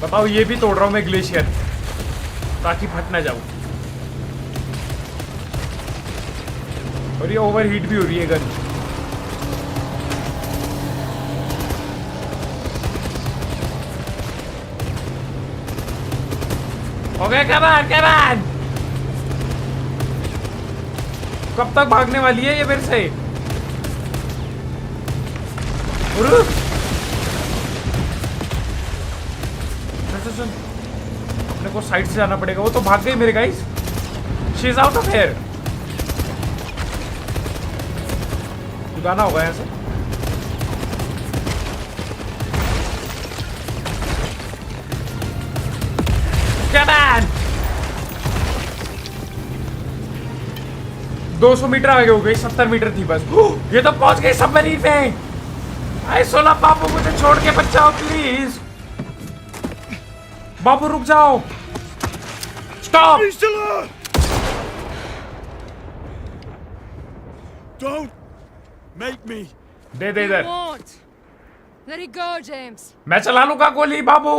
बताओ ये भी तोड़ रहा हूं मैं ग्लेशियर ताकि फट ना जाऊं. और ये ओवरहीट भी हो रही है गन. ओके come on कब तक भागने वाली है ये मेरे से? रुक चल अपने को साइड से जाना पड़ेगा। वो तो भाग गई मेरे guys. She is out of here. गाना होगा यहाँ से। Come on! 200 मीटर आगे हो गई, 70 मीटर थी बस। ये तो पहुंच गई सबमरीन पे। आइसोला बाबू मुझे छोड़ के बचाओ प्लीज। बाबू रुक जाओ। स्टॉप। Don't make me. दे दे इधर। Let it go, James. मैं चला लूंगा गोली बाबू।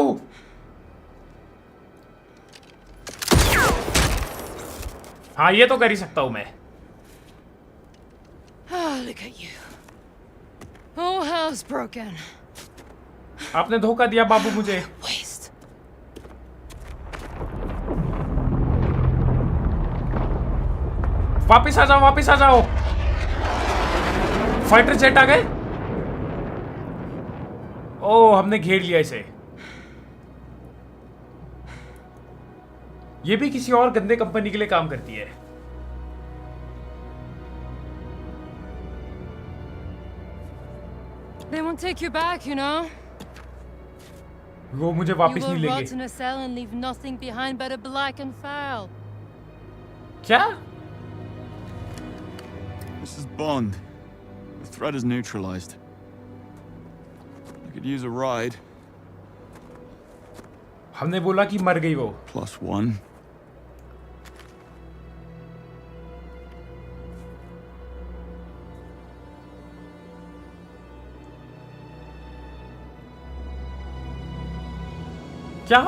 हाँ ये तो कर ही सकता हूं मैं। Oh, look at you. Oh, hell's broken. आपने धोखा दिया बाबू मुझे। Waste. वापिस आ जाओ, वापिस आ जाओ। फाइटर जेट आ गए। ओह हमने घेर लिया इसे। ये भी किसी और गंदे कंपनी के लिए काम करती है। They won't take you back, you know. वो मुझे You वापस नहीं will rot लेंगे। in a cell and leave nothing behind but a black and foul. क्या? Mrs. Bond, the threat is neutralized. You could use a ride. हमने बोला कि मर गई वो। +1. क्या?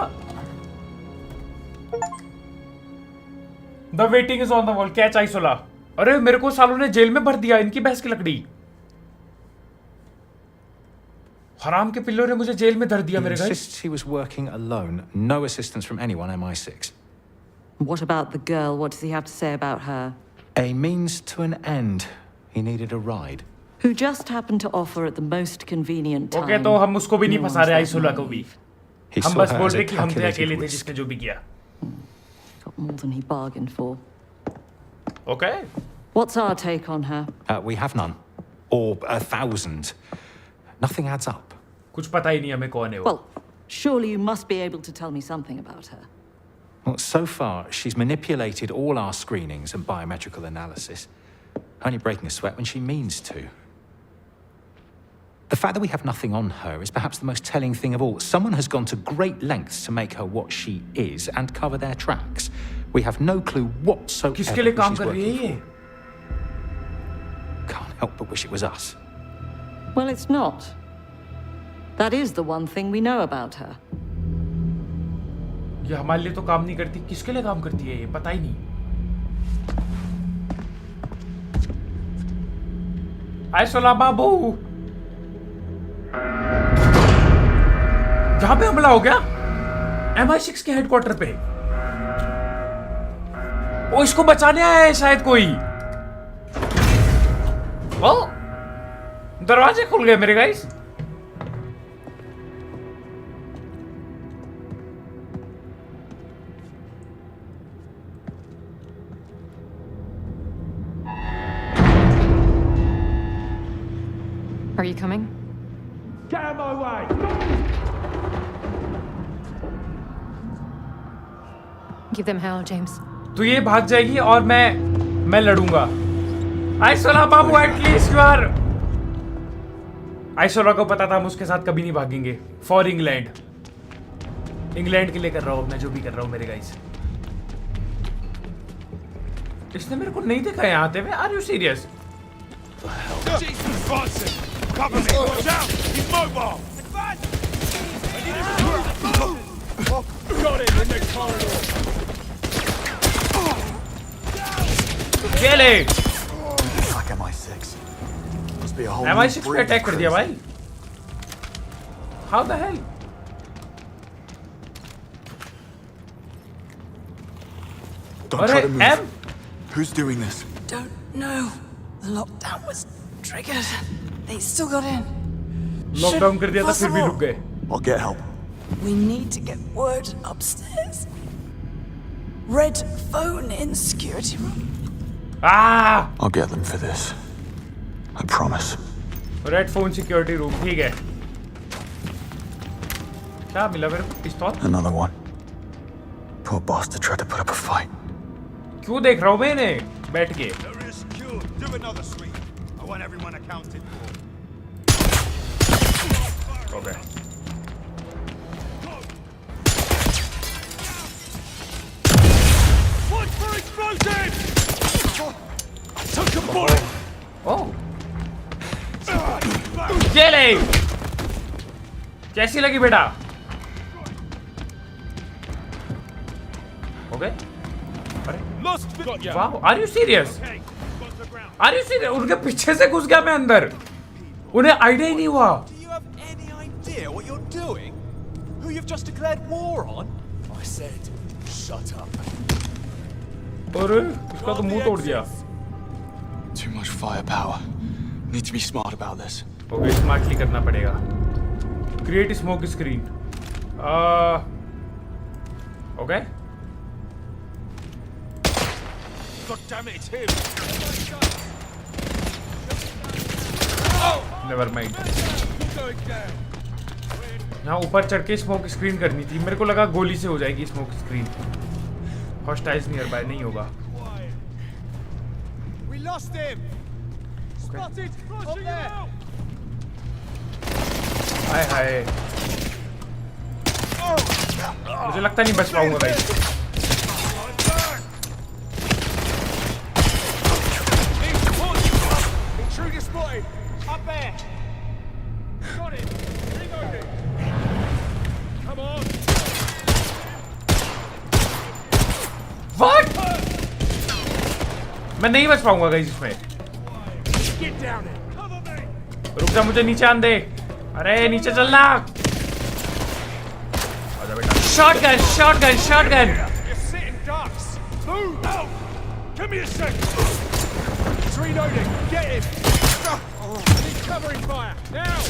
The waiting is on the wall. Catch Isola. अरे मेरे को सालों ने जेल में भर दिया इनकी बहस की लकड़ी। हराम के पिल्लों ने मुझे जेल में धर दिया मेरे घर। Insists he was working alone, no assistance from anyone MI6. What about the girl? What does he have to say about her? A means to an end. He needed a ride. Who just happened to offer at the most convenient time. Okay तो हम उसको भी नहीं फंसा रहे आइसोला को भी। He हम saw बस her बोल as a रहे कि हम थे calculated अकेले थे risk. जिसने जो भी किया। Got more than he bargained for. Okay. What's our take on her? We have none. Or 1,000. Nothing adds up. कुछ पता ही नहीं हमें कौन है वो। Well, surely you must be able to tell me something about her. Well, so far, she's manipulated all our screenings and biometrical analysis, only breaking a sweat when she means to. The fact that we have nothing on her is perhaps the most telling thing of all. Someone has gone to great lengths to make her what she is and cover their tracks. We have no clue whatsoever किसके लिए who काम she's कर रही है working ये? for. Can't help but wish it was us. Well, it's not. That is the one thing we know about her. ये हमारे लिए तो काम नहीं करती। किसके लिए काम करती है ये पता ही नहीं। आइसोला बाबू। जहां पे हमला हो गया MI6 के हेडक्वार्टर पे। वो इसको बचाने आया है शायद कोई। ओ दरवाजे खुल गए मेरे guys. Are you coming? Get out of my way! Give them hell, James. तो ये भाग जाएगी और मैं लड़ूंगा। आइसोला बाबू एटलीस्ट यू आर। आइसोला को पता था हम उसके साथ कभी नहीं भागेंगे। For England. इंग्लैंड के लिए कर रहा हूँ मैं जो भी कर रहा हूँ मेरे गाइस। इसने मेरे को नहीं देखा यहाँ आते हुए। Are you serious? Cover me! Watch out! He's mobile! Got him in the corridor! Kill it! Like MI6. Must be a whole MI6 new पे अटैक कर दिया breed. भाई। How the hell? Don't try to move. M? Who's doing this? Don't know. The lockdown was triggered. They still got in. Lockdown कर दिया था फिर भी रुक गए. I'll get help. We need to get word upstairs. Red phone in security room. Ah! I'll get them for this. I promise. Red phone security room, ठीक है. क्या मिला मेरे को? पिस्तौल? Another one. Poor bastard tried to put up a fight. क्यों देख रहा हूँ मैं इन्हें बैठ के? Do another sweep. I want everyone accounted for. Okay. Watch for explosives! I took a bullet! Oh! ये ले! कैसी लगी बेटा? Okay? अरे? Wow! Are you serious? Are you serious? उनके पीछे से घुस गया मैं अंदर. उन्हें आइडिया ही नहीं हुआ. Do you have any idea what you're doing? Who you've just declared war on? I said, shut up. अरे उसका तो मुंह तोड़ दिया. Too much firepower. Need to be smart about this. Okay, smartly करना पड़ेगा. Create smoke screen. Okay. God damn it, it's him! Never mind. यहाँ ऊपर चढ़ के स्मोक स्क्रीन करनी थी. मेरे को लगा गोली से हो जाएगी स्मोक स्क्रीन. हॉस्टाइल्स नियर बाय नहीं होगा. We lost him! Spotted! Up there! हाय हाय. मुझे लगता नहीं बच पाऊंगा भाई. Intruder spotted! Up there! Got him! Reloading! Come on! What? मैं नहीं बच पाऊंगा गाइस इसमें. Get down there! Cover me! रुक जा, मुझे नीचे आन दे. अरे नीचे चलना. आजा बेटा. Shotgun shotgun shotgun. You're sitting ducks! Move! Out! Give me a second! He's reloading! Get him! Need covering fire! Now!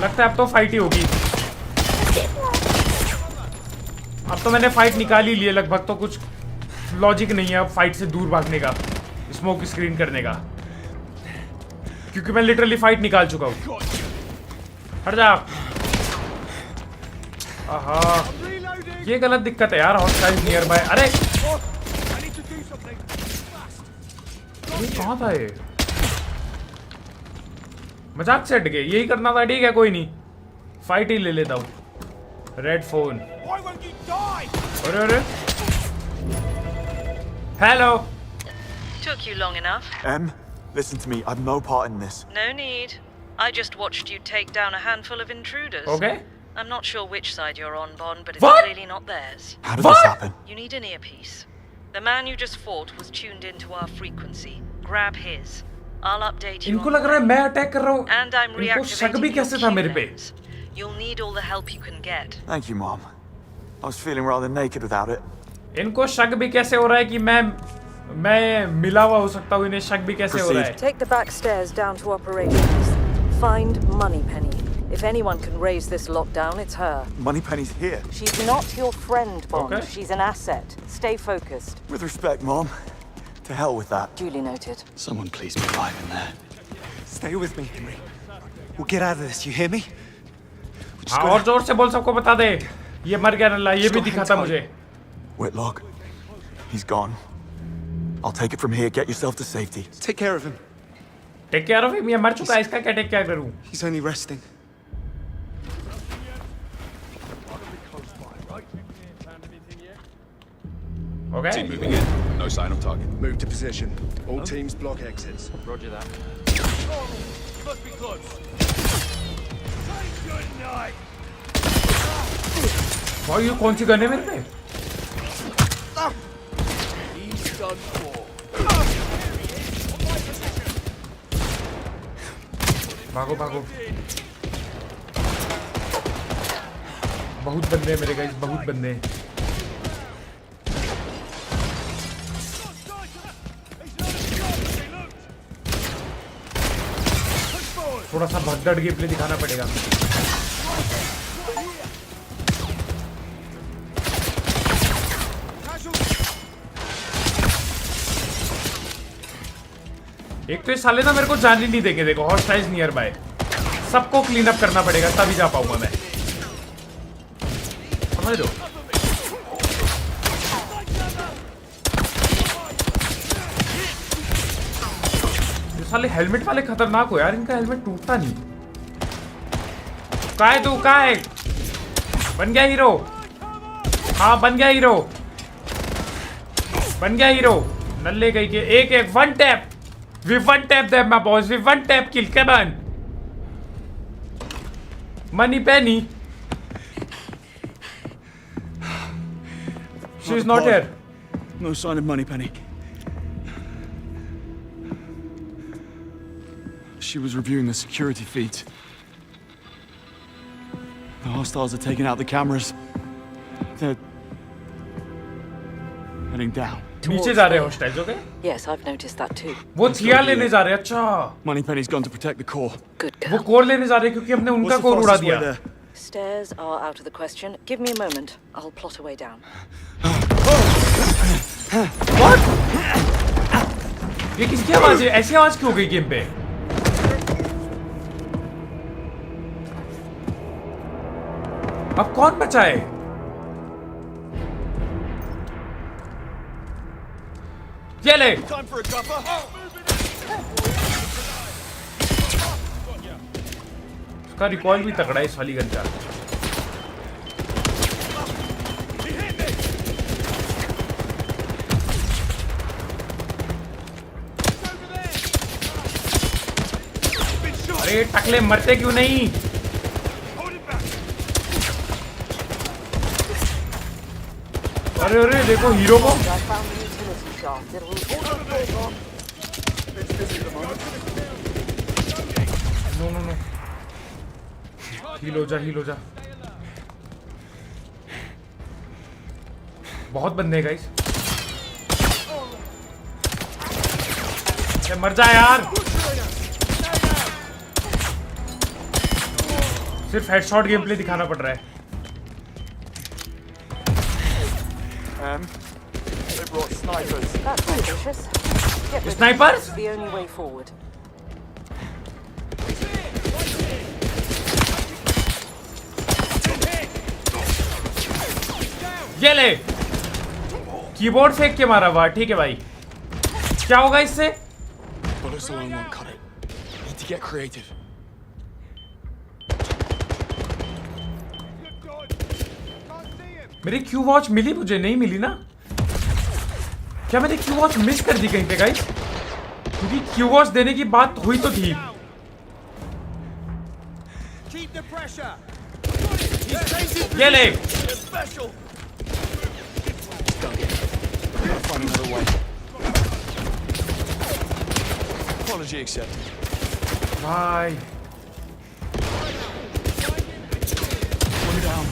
लगता है अब तो फाइट ही होगी. अब तो मैंने फाइट निकाल ही ली है लगभग. तो कुछ लॉजिक नहीं है अब फाइट से दूर भागने का, स्मोक स्क्रीन करने का, क्योंकि मैं लिटरली फाइट निकाल चुका हूँ. हट जा. आहा, ये गलत दिक्कत है यार. Hostile near by. अरे ये कहाँ था ये? मजाक से हट गए. यही करना था. ठीक है कोई नहीं, फाइट ही ले लेता हूँ. Red phone. अरे अरे hello. Took you long enough. Em, listen to me. I've no part in this. No need. I just watched you take down a handful of intruders. Okay. I'm not sure which side you're on, Bond, but it's What? clearly not theirs. How did this happen? You need an earpiece. The man you just fought was tuned into our frequency. Grab his. I'll update you. इनको लग रहा है मैं अटैक कर रहा हूँ. And I'm इनको शक भी reactivating कैसे your था मेरे पे? Q-lens. You'll need all the help you can get. Thank you, Mom. I was feeling rather naked without it. इनको शक भी कैसे हो रहा है कि मैं मिला हुआ हो सकता हूँ. इन्हें शक भी कैसे हो रहा है? Take the back stairs down to operations. Find Moneypenny. If anyone can raise this lockdown, it's her. Moneypenny's here. She's not your friend, Bond. Okay. She's an asset. Stay focused. With respect, Mom. To hell with that. Duly noted. Someone please be alive in there. Stay with me, Henry. We'll get out of this, you hear me? हाँ, और जोर से बोल, सबको बता दे. ये मर गया नल्ला. ये भी दिखाता मुझे. Whitlock. He's gone. I'll take it from here. Get yourself to safety. Take care of him. Take care of him? ये मर चुका है. इसका क्या take care करूँ? He's only resting. Okay. Team moving in. No sign of target. Move to position. All teams block exits. Roger that. You must be close. Take good night. भाई ये कौन सी गन है मेरे पे? He's done for. भागो भागो. बहुत बंदे हैं मेरे गाइस, बहुत बंदे हैं। थोड़ा सा भगदड़ गेम प्ले दिखाना पड़ेगा। एक तो ये साले ना मेरे को जाने नहीं देंगे। देखो हॉस्टाइल्स नियर बाय, सबको क्लीन अप करना पड़ेगा तभी जा पाऊंगा मैं, समझ लो। ये साले हेलमेट वाले खतरनाक हो यार, इनका हेलमेट टूटता नहीं। का है तू, का है? बन गया हीरो? हाँ बन गया हीरो, बन गया हीरो। नल्ले गई के एक one tap, we one tap them my boys, we one tap kill, come on. Money penny. She's not here. No sign of Moneypenny. She was reviewing the security feeds. The hostiles are taking out the cameras. They're heading down. नीचे जा रहे हैं हॉस्टाइल्स, okay? Yes, I've noticed that too. वो थिया लेने जा रहे हैं। अच्छा, Moneypenny's gone to protect the core. Good girl. वो कोर लेने जा रहे हैं क्योंकि हमने उनका कोर उड़ा दिया। Stairs are out of the question. Give me a moment. I'll plot a way down. What? ये किसकी आवाज है? ऐसी आवाज क्यों हो गई गेम पे? अब कौन बचा है? ये ले। उसका रिकॉइल भी तगड़ा है इस वाली गन का। अरे टकले मरते क्यों नहीं? अरे अरे देखो हीरो को। नो नो नो, हील हो जा, हील हो जा। बहुत बंदे हैं गाइस। मर जा यार। सिर्फ हेडशॉट गेम प्ले दिखाना पड़ रहा है। They brought snipers. That's ambitious. Get rid Snipers? of them. It's the only way forward. ये ले, कीबोर्ड फेंक के मारा हुआ। ठीक है भाई, क्या होगा इससे? Bullets alone won't cut it. Need to get creative. मेरी क्यू वॉच मिली? मुझे नहीं मिली ना। क्या मैंने क्यू वॉच मिस कर दी कहीं पे गाइस? क्योंकि क्यू वॉच देने की बात हुई तो थी। ये ले। Apology accepted. भाई Down.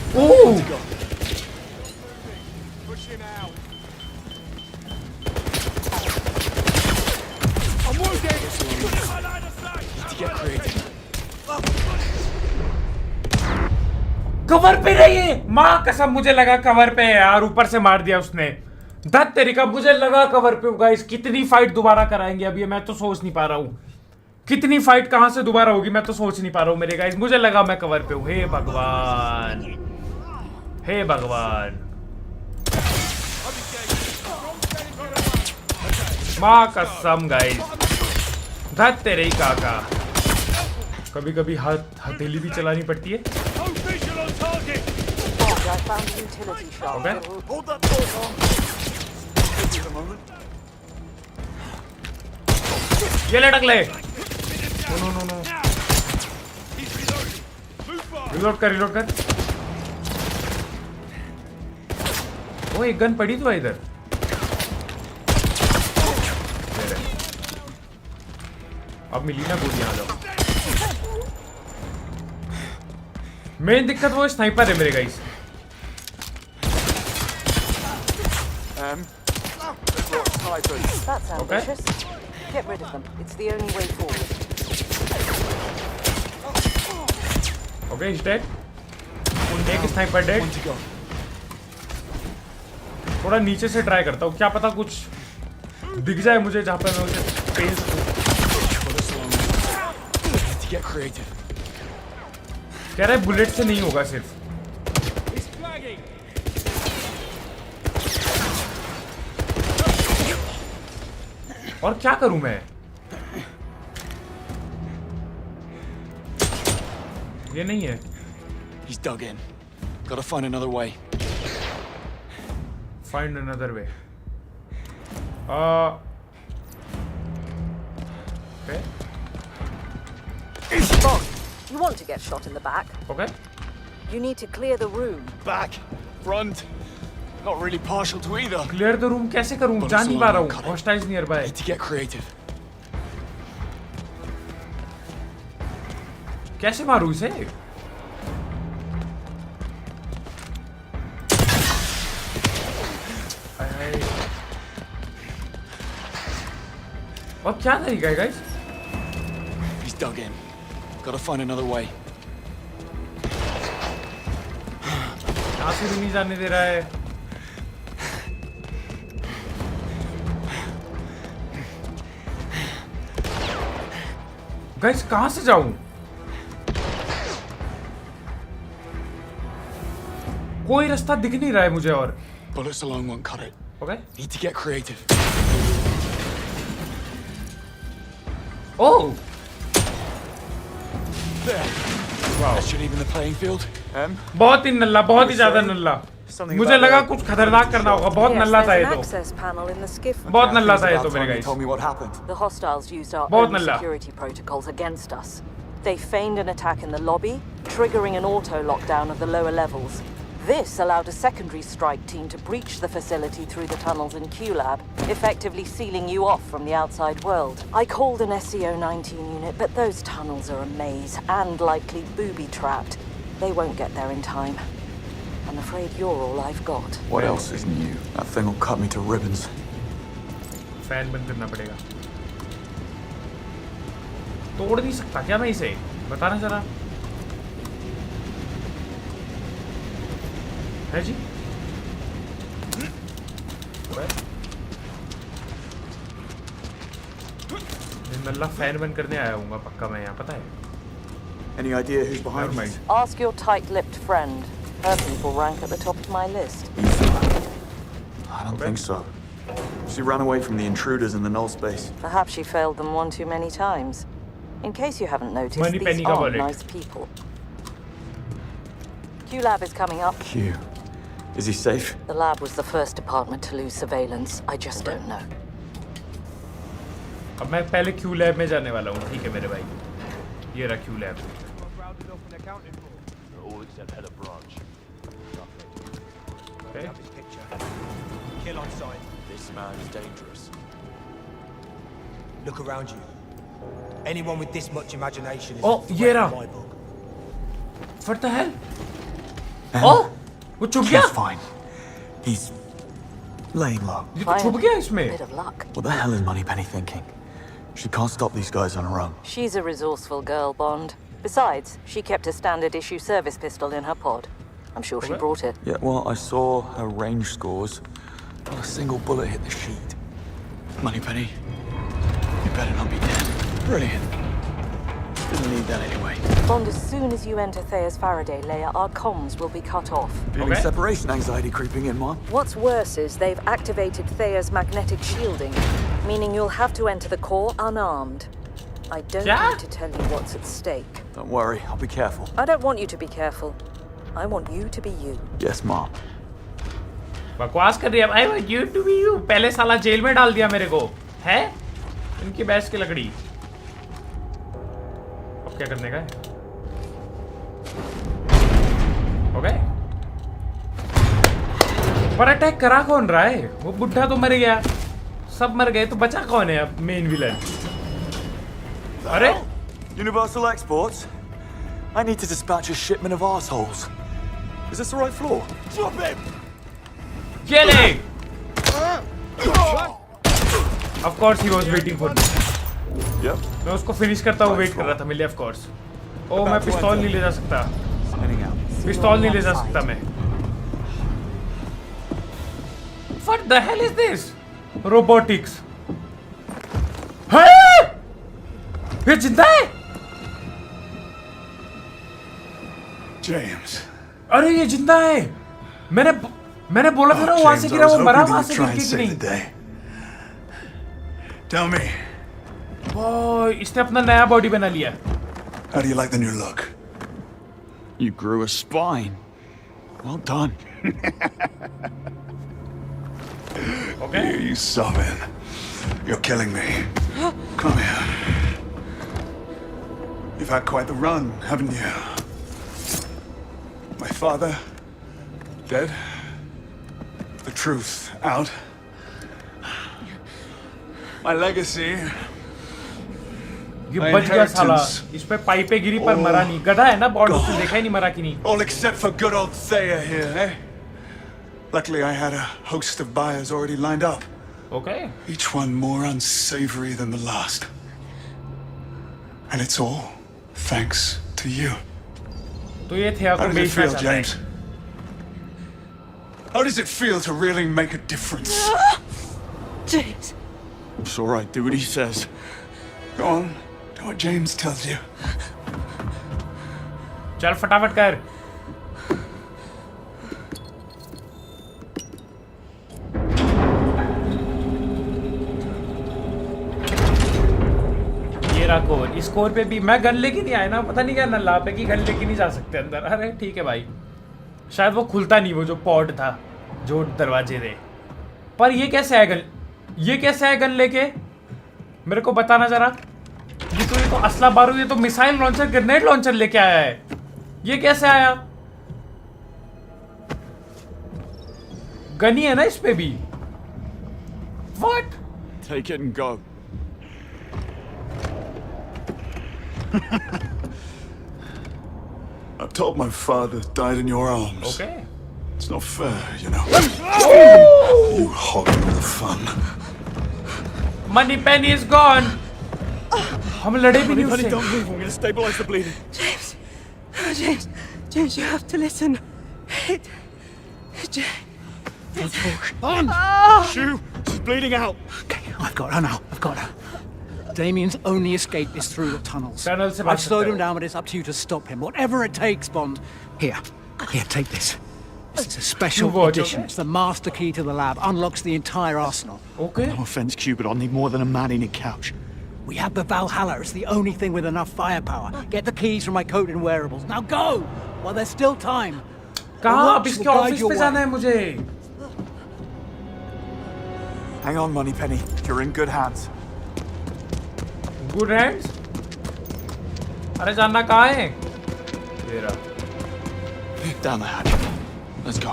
कवर पे नहीं है। माँ कसम मुझे लगा कवर पे है यार, ऊपर से मार दिया उसने। दत्त तेरी का, मुझे लगा कवर पे होगा। इस कितनी फाइट दोबारा कराएंगे अभी, मैं तो सोच नहीं पा रहा हूँ। कितनी फाइट कहां से दोबारा होगी मैं तो सोच नहीं पा रहा हूँ मेरे गाइस। मुझे लगा मैं कवर पे हूँ। हे भगवान, हे भगवान। माँ कसम गाइस, धत तेरे ही काका। कभी कभी हथेली भी चलानी पड़ती है। Okay. ये लटक ले। नो नो नो, रिलोड कर, रिलोड कर। वो एक गन पड़ी तो है इधर। अब मिली ना गोली, आ जाओ। मेन दिक्कत वो स्नाइपर है मेरे guys. There's lots of snipers. That's ambitious. Get rid of them. It's the only way forward. Okay, he's dead. One sniper dead. थोड़ा नीचे से ट्राई करता हूँ, क्या पता कुछ दिख जाए मुझे जहाँ पे मैं उसे पेस कह रहा है बुलेट से नहीं होगा सिर्फ। और क्या करूं मैं? ये नहीं है। He's dug in. Gotta find another way. Find another way. Okay. Bond, you want to get shot in the back? Okay. You need to clear the room. Back, front. Not really partial to either. Clear the room कैसे करूं? जा नहीं पा रहा हूँ। Hostiles nearby. Need to get creative. कैसे मारूं इसे? और क्या तरीका है guys? He's dug in. Gotta find another way. यहाँ से भी नहीं जाने दे रहा है। Guys, कहाँ से जाऊं? कोई रास्ता दिख नहीं रहा है मुझे और। Bullets alone won't cut it. Okay. Need to get creative. Oh. There. Wow. That should even the playing field. बहुत ही नल्ला, बहुत ही ज़्यादा नल्ला। मुझे लगा कुछ खतरनाक करना होगा। बहुत नल्ला था ये तो। बहुत नल्ला था ये तो मेरे guys। The hostiles used our बहुत own Nalla. security protocols against us. They feigned an attack in the lobby, triggering an auto lockdown of the lower levels. This allowed a secondary strike team to breach the facility through the tunnels in QLab, effectively sealing you off from the outside world. I called an SCO-19 unit, but those tunnels are a maze and likely booby-trapped. They won't get there in time. I'm afraid you're all I've got. What else is new? That thing will cut me to ribbons. Fan बंद करना पड़ेगा। तोड़ नहीं सकता क्या मैं इसे? बताना जरा। है जी? नल्ला फैन बंद करने आया हूँ पक्का मैं यहाँ, पता है? Any idea who's behind me? Ask your tight-lipped friend. Her people rank at the top of my list. I don't think so. She ran away from the intruders in the null space. Perhaps she failed them one too many times. In case you haven't noticed, these are nice people. Q-Lab is coming up. Q. Is he safe? The lab was the first department to lose surveillance. I just don't know. अब मैं पहले Q lab में जाने वाला हूँ, ठीक है मेरे भाई। ये रहा Q lab। All except head of branch. Okay. Kill on sight. This man is dangerous. Look around you. Anyone with this much imagination is Oh, ये रहा। my book. What the hell? Oh, वो छुप गया? He's fine. He's laying low. ये तो छुप गया इसमें। Bit of luck. What the hell is Moneypenny thinking? She can't stop these guys on her own. She's a resourceful girl, Bond. Besides, she kept a standard issue service pistol in her pod. I'm sure she brought it. Yeah, well, I saw her range scores. Not a single bullet hit the sheet. Moneypenny, you better not be dead. Brilliant. Didn't need that anyway. Bond, as soon as you enter Thea's Faraday layer, our comms will be cut off. Feeling separation anxiety creeping in, Mom? What's worse is they've activated Thea's magnetic shielding, meaning you'll have to enter the core unarmed. I don't need to tell you what's at stake. Don't worry, I'll be careful. I don't want you to be careful. I want you to be you. Yes, Mom. बकवास कर रही है। I want you to be you. पहले साला जेल में डाल दिया मेरे को, है? इनकी बहस की लकड़ी। अब क्या करने का है? ओके। पर अटैक करा कौन रहा है? वो बुढ़ा तो मर गया, सब मर गए, तो बचा कौन है अब मेन विलन? अरे? Universal Exports? I need to dispatch a shipment of assholes. Is this the right floor? Drop him! Kill him! Of course he was waiting for me. Yep. मैं उसको फिनिश करता हुआ वेट कर रहा था मेरे लिए, of course. ओ मैं पिस्तौल नहीं ले जा सकता. पिस्तौल नहीं ले जा सकता मैं. What the hell is this? Robotics. हैं? ये जिंदा है? James. अरे ये जिंदा है. मैंने बोला था ना वहां से गिरा, वो मरा वहां से गिर के नहीं. Tell me. ओह, इसने अपना नया बॉडी बना लिया. How do you like the new look? You grew a spine. Well done. Okay. You sobbing. You're killing me. Come here. You've had quite the run, haven't you? My father, dead. The truth out. My legacy. ये बच गया साला. इस पे पाइपे गिरी पर मरा नहीं. गधा है ना, बॉडी से देखा ही नहीं मरा कि नहीं. All except for good old Thea here, eh? Luckily I had a host of buyers already lined up. Okay. Each one more unsavory than the last. And it's all thanks to you. तो ये थे आपको बेचना बेचना चाहता है. James? How does it feel to really make a difference? James. It's all right. Do what he says. Go on. Do what James tells you. चल फटाफट कर. ये रहा कोर. इस कोर पे भी मैं गन लेके नहीं आया ना. पता नहीं क्या नल्ला पे की गन लेके नहीं जा सकते अंदर. अरे ठीक है भाई. शायद वो खुलता नहीं, वो जो पॉड था, जो दरवाजे थे. पर ये कैसे है गन? ये कैसे है गन लेके? मेरे को बताना जरा. ये तो असला बारूद, ये तो मिसाइल लॉन्चर, ग्रेनेड लॉन्चर लेके आया है. ये कैसे आया? गनी है ना इस पे भी. What? Take it and go. I'm told my father died in your arms. Okay. It's not fair, you know. You hogging the fun. Moneypenny is gone. हम लड़े भी नहीं उससे. Don't move. I'm going to stabilize the bleeding. James. James, you have to listen. Don't talk. On! Shoo! She's bleeding out. Okay, I've got her now. I've got her. Damien's only escape is through the tunnels. I've slowed him down, but it's up to you to stop him. Whatever it takes, Bond. Here, take this. This is a special edition. It's the master key to the lab. Unlocks the entire arsenal. Okay. No offense, Q, but I'll need more than a man in a couch. We have the Valhalla. It's the only thing with enough firepower. Get the keys from my coat and wearables. Now go, while there's still time. कहाँ? अब इसके ऑफिस पे जाना है मुझे. Hang on, Moneypenny. You're in good hands. Good hands? अरे जानना कहाँ है? ये रहा. Down the hatch. Let's go.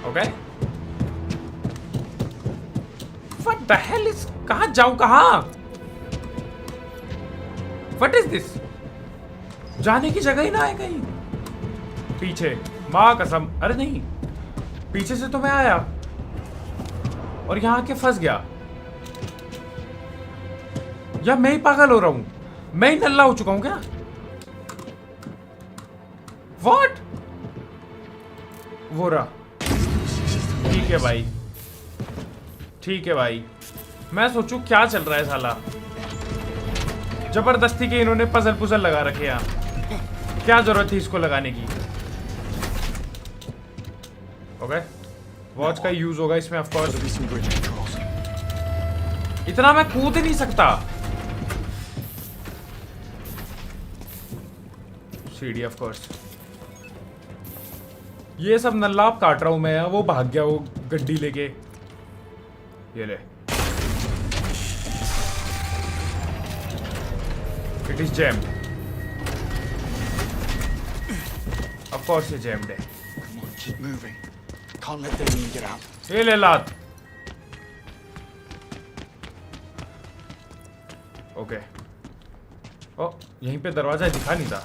Okay. What the hell is? कहाँ जाऊँ कहाँ? What is this? जाने की जगह ही ना है कहीं. पीछे. माँ कसम. अरे नहीं. पीछे से तो मैं आया. और यहाँ के फंस गया. या मैं ही पागल हो रहा हूँ. मैं ही नल्ला हो चुका हूँ क्या? What? वो रहा. ठीक है भाई. ठीक है भाई. मैं सोचूं क्या चल रहा है साला. जबरदस्ती के इन्होंने पजल पुजल लगा रखे यहाँ. क्या जरूरत थी इसको लगाने की? ओके. वॉच का यूज होगा इसमें ऑफ कोर्स. इतना मैं कूद नहीं सकता. सीढ़ी ऑफ कोर्स. ये सब नल्लाप काट रहा हूं मैं. वो भाग गया वो गड्डी लेके. ये ले. It is jammed. Of course ये जैम्ड है. Come on, keep moving. Can't let Damien get out. ये ले लात. ओके. ओ यहीं पे दरवाजा दिखा नहीं था.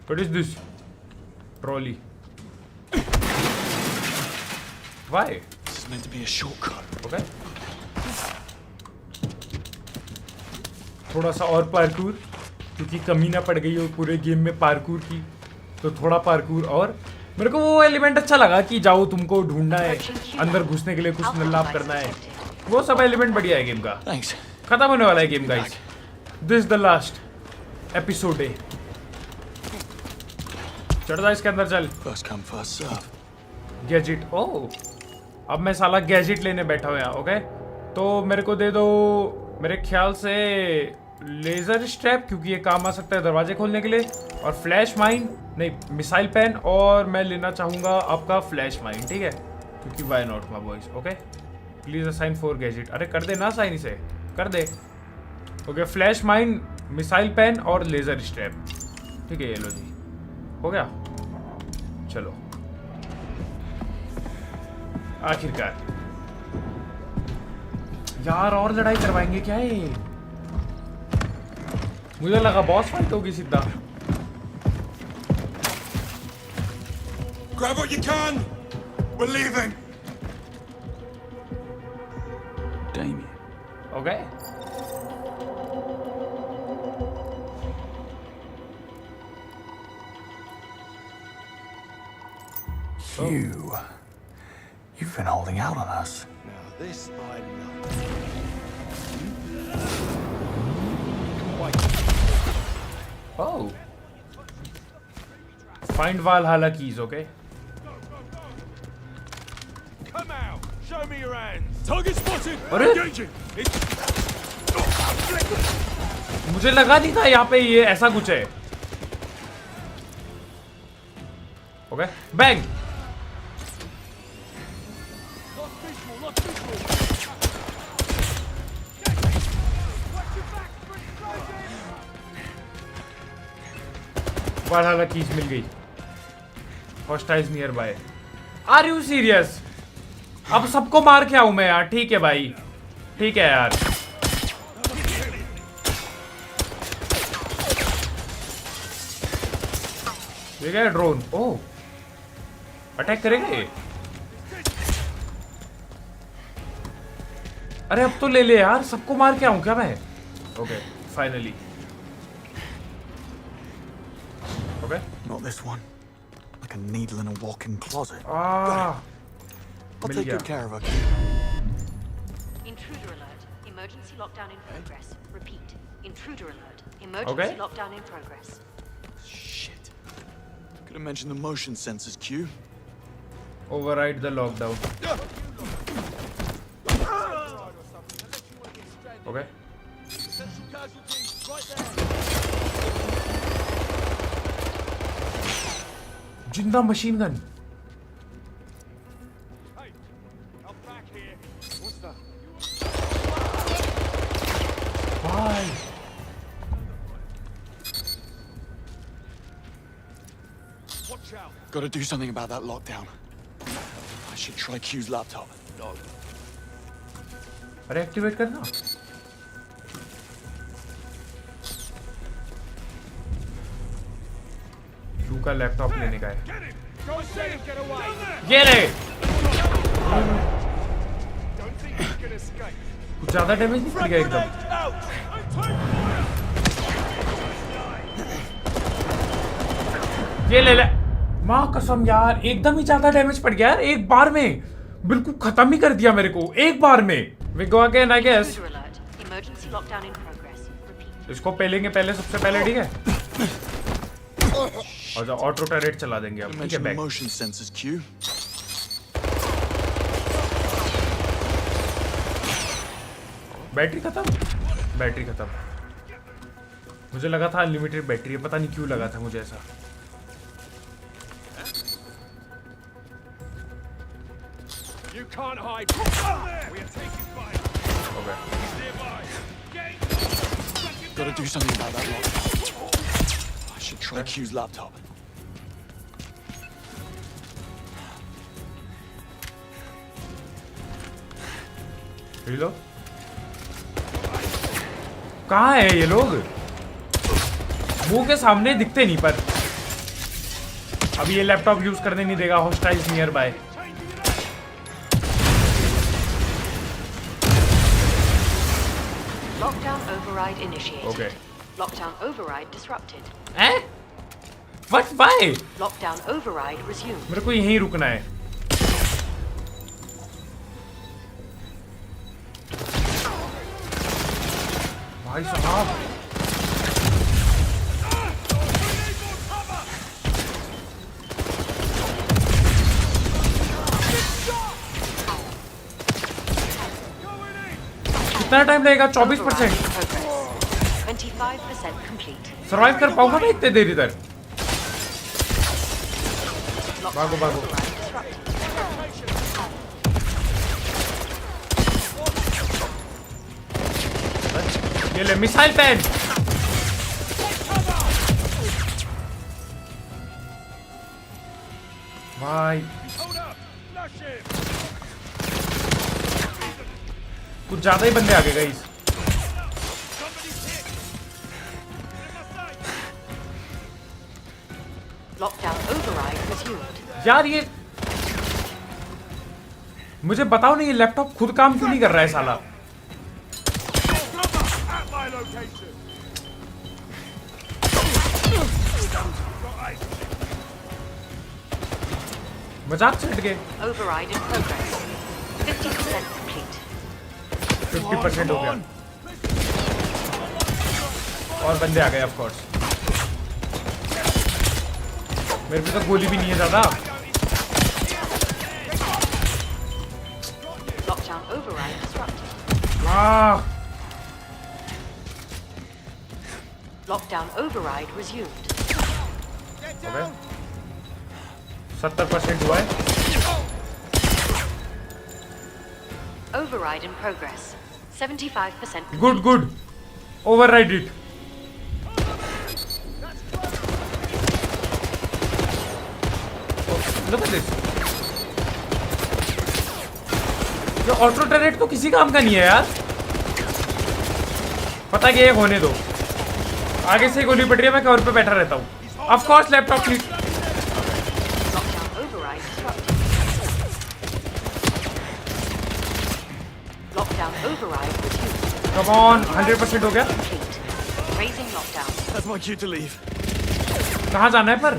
What is this? Trolley. Why? This is meant to be a shortcut. Okay. थोड़ा सा और पार्कूर, क्योंकि कमी ना पड़ गई हो पूरे गेम में पार्कूर की, तो थोड़ा पार्कूर। और मेरे को वो एलिमेंट अच्छा लगा कि जाओ तुमको ढूंढना है, अंदर घुसने के लिए कुछ नल्लाप करना है, वो सब एलिमेंट बढ़िया है गेम का। खत्म होने वाला है game guys, this the last episode है। चढ़ जा इसके अंदर, चल। First come first serve. Gadget, oh अब मैं साला गैजेट लेने बैठा हुआ। ओके तो मेरे को दे दो मेरे ख्याल से लेजर स्ट्रैप, क्योंकि ये काम आ सकता है दरवाजे खोलने के लिए, और फ्लैश माइन नहीं मिसाइल पेन, और मैं लेना चाहूँगा आपका फ्लैश माइन, ठीक है, क्योंकि why not my boys. Okay please assign 4 gadget, अरे कर दे ना साइन, इसे कर दे। Okay flash mine, missile pen और लेजर स्ट्रैप, ठीक है, ये लो जी, हो गया। चलो आखिरकार यार, और लड़ाई करवाएंगे क्या है? मुझे लगा बॉस फाइट होगी सीधा। Grab what you can! We're leaving! Damien. Okay. You've been holding out on us. Now this I love. Oh. Find Valhalla keys, okay? Come out! Show me your hands! Target spotted! अरे? Engaging! मुझे लगा नहीं था यहाँ पे ये ऐसा कुछ है। Okay bang. वाला कीज मिल गई। Hostiles nearby. Are you serious? अब सबको मार के आऊं मैं यार? ठीक है भाई, ठीक है यार। ये क्या है? ड्रोन। ओह अटैक करेंगे। अरे अब तो ले ले यार, सबको मार के आऊं क्या मैं? Okay finally. Okay. Not this one. Like a needle in a walk-in closet. Ah. I'll take good care of her. Intruder alert. Emergency lockdown in progress. Repeat. Intruder alert. Emergency lockdown in progress. Shit. Could have mentioned the motion sensors, Q. Override the lockdown. Okay. जिंदा मशीन गन। भाई Gotta do something about that lockdown. I should try Q's laptop. No. अरे एक्टिवेट करना। Q का लैपटॉप लेने का है। ये ले। कुछ ज्यादा डैमेज नहीं पड़ गया एकदम। ये ले ले। माँ कसम यार, एकदम ही ज्यादा डैमेज पड़ गया यार, एक बार में बिल्कुल खत्म ही कर दिया मेरे को एक बार में। We go again, I guess. इसको पहलेंगे पहले, सबसे पहले, ठीक है? और ऑटो टर्रेट चला देंगे अब, ठीक है? Back. Motion sensors, Q. Battery खत्म, बैटरी खत्म। मुझे लगा था अनलिमिटेड बैटरी है, पता नहीं क्यों लगा था मुझे ऐसा। You can't hide. We are taking fire. Okay. Gotta do something about that lockdown. I should try Q's laptop. लो कहाँ है ये लोग? मुंह के सामने दिखते नहीं, पर अब ये लैपटॉप यूज करने नहीं देगा। हॉस्टाइल्स near by. Lockdown override initiated. Okay. Lockdown override disrupted. Eh? What? Why? Lockdown override resumed. मेरे को यहीं रुकना है. भाई साहब. कितना टाइम लगेगा? 24%. 25% complete. सर्वाइव कर पाऊंगा मैं इतने देर इधर? भागो भागो. ये ले मिसाइल पैन. भाई कुछ ज्यादा ही बंदे आ गए गाइस. Lockdown override resumed. यार ये मुझे बताओ नहीं, ये लैपटॉप खुद काम क्यों नहीं कर रहा है साला? मजाक से हट गए. Override in progress. 50% complete. 50% हो गया. और बंदे आ गए ऑफ कोर्स. मेरे पे तो गोली भी नहीं है ज्यादा. Lockdown override disrupted. Lockdown override resumed. Okay 70% हुआ है. Override in progress. 75% complete. Good good. Override it. Look at this. ये ऑटो टर्रेट तो किसी काम का नहीं है यार. पता क्या, होने दो. आगे से गोली पड़ रही है, मैं कवर पे बैठा रहता हूँ. ऑफ कोर्स लैपटॉप की. Lockdown override resumed. Come on. 100% हो गया. Raising lockdown. That's my cue to leave. कहाँ जाना है पर?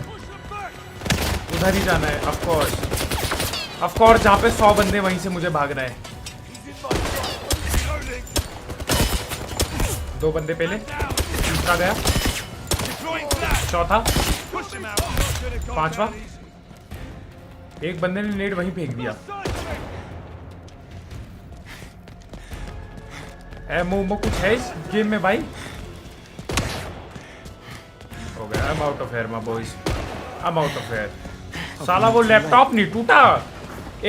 उधर ही जाना है ऑफ कोर्स. ऑफ कोर्स जहाँ पे 100 बंदे वहीं से मुझे भागना है. 2 बंदे पहले. तीसरा गया. चौथा. 5वां. एक बंदे ने नेट वहीं फेंक दिया. एमओ कुछ है इस गेम में भाई? हो गया. I'm out of here my boys. I'm out of here. साला वो लैपटॉप नहीं टूटा.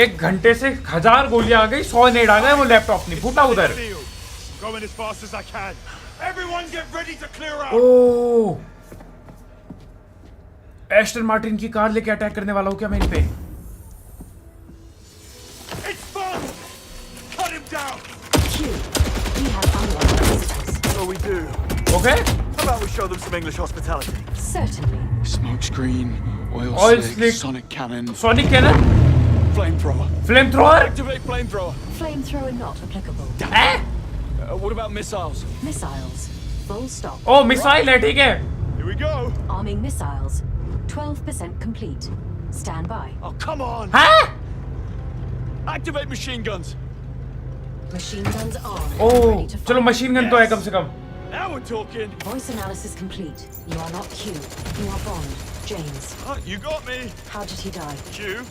1 घंटे से 1000 गोलियां आ गई, 100 नेट आ गए, वो लैपटॉप नहीं फूटा उधर. Going as fast as I can. Everyone get ready to clear out. Oh, Aston Martin की कार लेके अटैक करने वाला हूँ क्या मैं इन पे? It's fun. Cut him down. So we do. Okay. How about we show them some English hospitality? Certainly. Smoke screen, oil slick, slick, sonic cannon. Sonic cannon? Flamethrower. Flamethrower? Activate flamethrower. Flamethrower not applicable. What about missiles? Missiles. Full stop. Oh, missile है, ठीक है. Here we go. Arming missiles. 12% complete. Stand by. Oh, come on. Huh? Activate machine guns. Machine guns armed. Oh, चलो machine gun तो है कम से कम. Now we're talking. Voice analysis complete. You are not Q. You are Bond. James. You got me. How did he die? Q.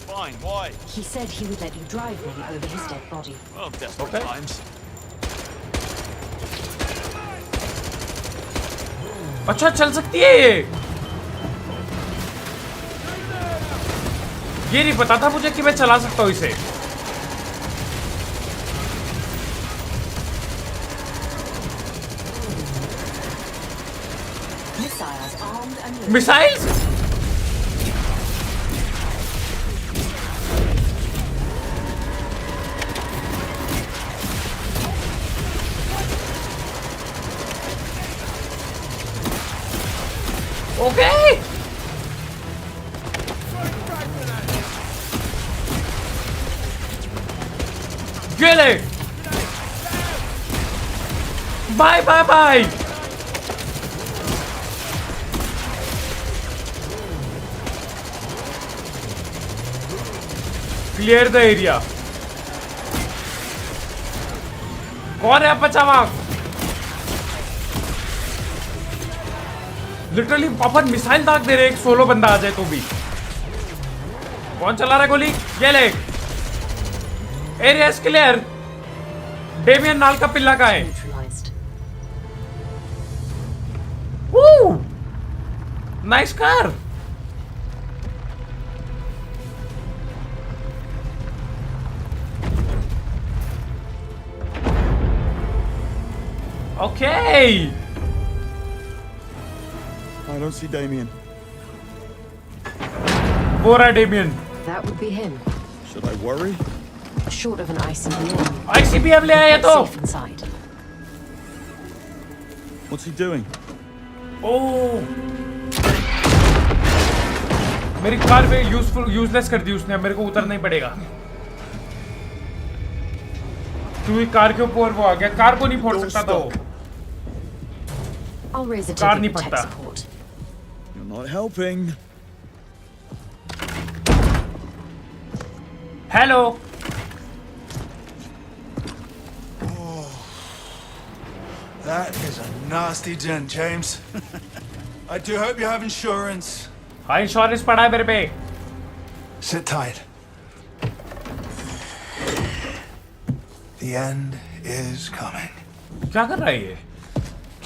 Fine. Why? He said he would let you drive me over his dead body. Well, desperate times. अच्छा चल सकती है ये. ये नहीं पता था मुझे कि मैं चला सकता हूँ इसे. Missiles armed and loaded. Missiles? Okay. Get it. Bye bye bye. Clear the area. कौन है बचावा? लिटरली अपन मिसाइल दाग दे रहे, एक सोलो बंदा आ जाए तो भी। कौन चला रहा है गोली? ये ले। Area is clear. डेमियन नाल का पिल्ला का है। Nice car. Okay. I don't see Damien. Where are Damien? That would be him. Should I worry? Short of an ICBM. ICBM ले आया तो। Safe inside. What's he doing? Oh. मेरी कार पे यूजलेस कर दी उसने, मेरे को उतरना ही पड़ेगा। तू कार के ऊपर वो आ गया, कार को नहीं फोड़ सकता था वो। I'll raise a कार नहीं ticket for फटता। tech support. You're not helping. Hello. That is a nasty dent, James. I do hope you have insurance. हाँ, इंश्योरेंस पड़ा है मेरे पे। Sit tight. The end is coming. क्या कर रहा है ये?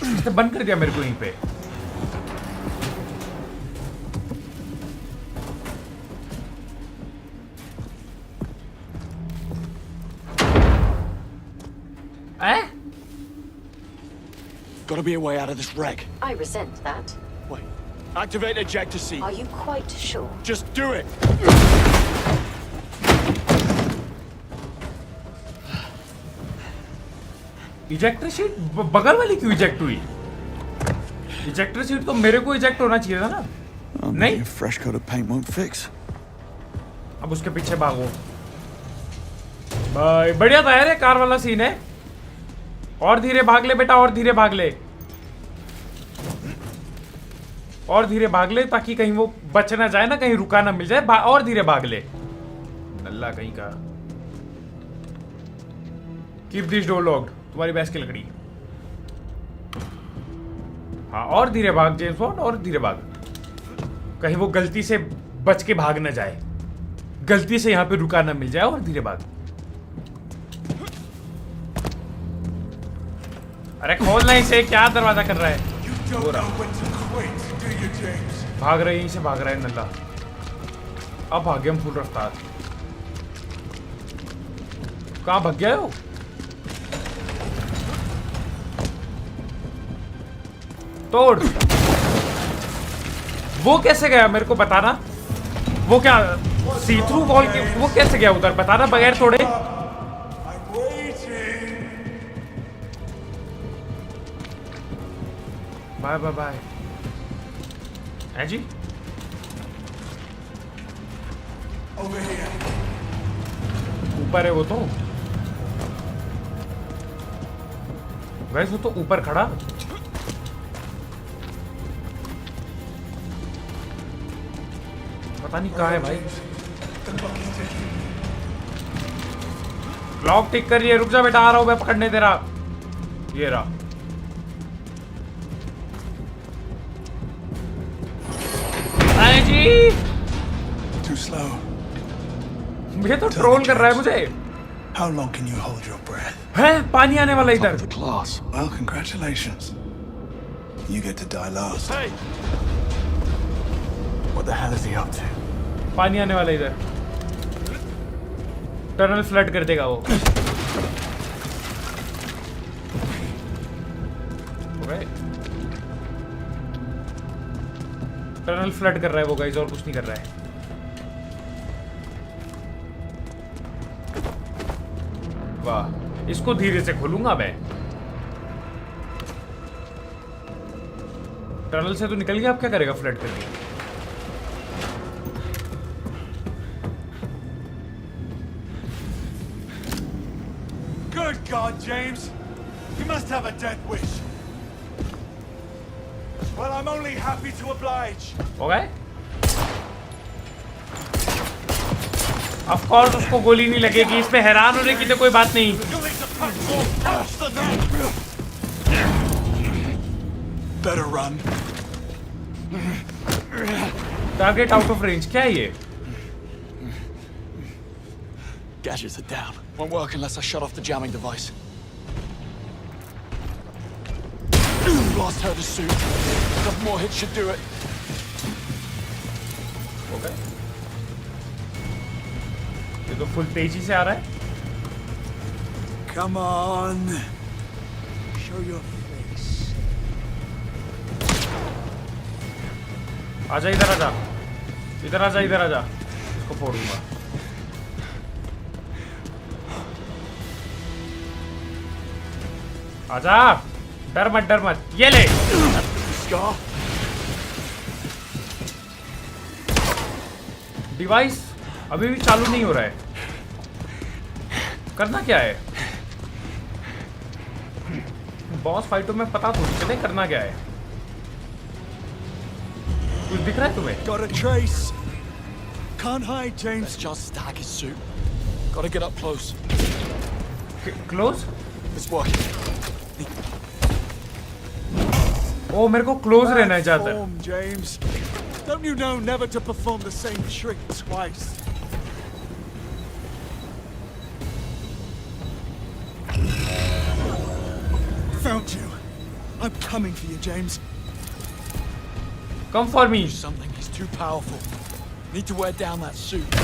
इसने बंद कर दिया मेरे को यहीं पे। Gotta be a way out of this wreck. I resent that. Wait. Activate ejector seat. Are you quite sure? Just do it. Ejector seat बगल वाली क्यों इजेक्ट हुई? इजेक्टर सीट तो मेरे को इजेक्ट होना चाहिए था ना। नहीं, A fresh coat of paint won't fix. अब उसके पीछे भागो। भाई बढ़िया था यार, ये कार वाला सीन है। और धीरे भाग ले बेटा, और धीरे भाग ले, और धीरे भाग ले, ताकि कहीं वो बच ना जाए ना, कहीं रुका ना मिल जाए। और धीरे भाग ले, नल्ला कहीं का। Keep this door locked. तुम्हारी भैंस की लकड़ी। हाँ, और धीरे भाग जेम्स बॉन्ड, और धीरे भाग, कहीं वो गलती से बच के भाग ना जाए, गलती से यहां पे रुका ना मिल जाए। और धीरे भाग। अरे खोलना इसे, क्या दरवाजा कर रहा है? भाग रहे, यहीं से भाग रहा है नल्ला। अब भागे हम फुल रफ्तार। कहां भाग गया हो? तोड़। वो कैसे गया मेरे को बताना। वो क्या सी थ्रू वॉल के, वो कैसे गया उधर बताना बगैर तोड़े। Bye bye bye. है जी, ऊपर है वो तो। वैसे वो तो ऊपर खड़ा। पता नहीं कहाँ है भाई। क्लॉक टिक कर रही है, रुक जा बेटा, आ रहा हूं मैं पकड़ने तेरा। ये रहा। अरे जी, Too slow. ये तो ट्रोल कर रहा है मुझे। How long can you hold your breath? है पानी आने वाला इधर। Class. Well, congratulations. You get to die last. Hey! What the hell is he up to? पानी आने वाला इधर। टनल फ्लड कर देगा वो। टनल फ्लड कर रहा है वो गाइस, और कुछ नहीं कर रहा है। वाह, इसको धीरे से खोलूंगा मैं। टनल से तो निकल गया, अब क्या करेगा फ्लड करके? Good God, James! You must have a death wish. Well, I'm only happy to oblige. Okay. Of course उसको गोली नहीं लगेगी, इसमें हैरान होने की तो कोई बात नहीं. Better run. Target out of range. क्या है ये? Gadgets are down. Won't work unless I shut off the jamming device. Blast her to suit. A couple more hits should do it. Okay. ये तो फुल तेजी से आ रहा है. Come on. Show your face. आजा इधर आजा. इधर आजा इधर आजा. इसको फोड़ दूंगा. आजा. डर मत ये ले. डिवाइस अभी भी चालू नहीं हो रहा है. करना क्या है? बॉस फाइटों में पता थोड़ी चले करना क्या है. कुछ दिख रहा है तुम्हें? Got a trace. Can't hide, James. Let's just stag his suit. Gotta get up close. Close? It's working. ओ मेरे को क्लोज रहना है ज्यादा. James. Don't you know never to perform the same trick twice? Found you. I'm coming for you, James. Come for me. Something is too powerful. Need to wear down that suit.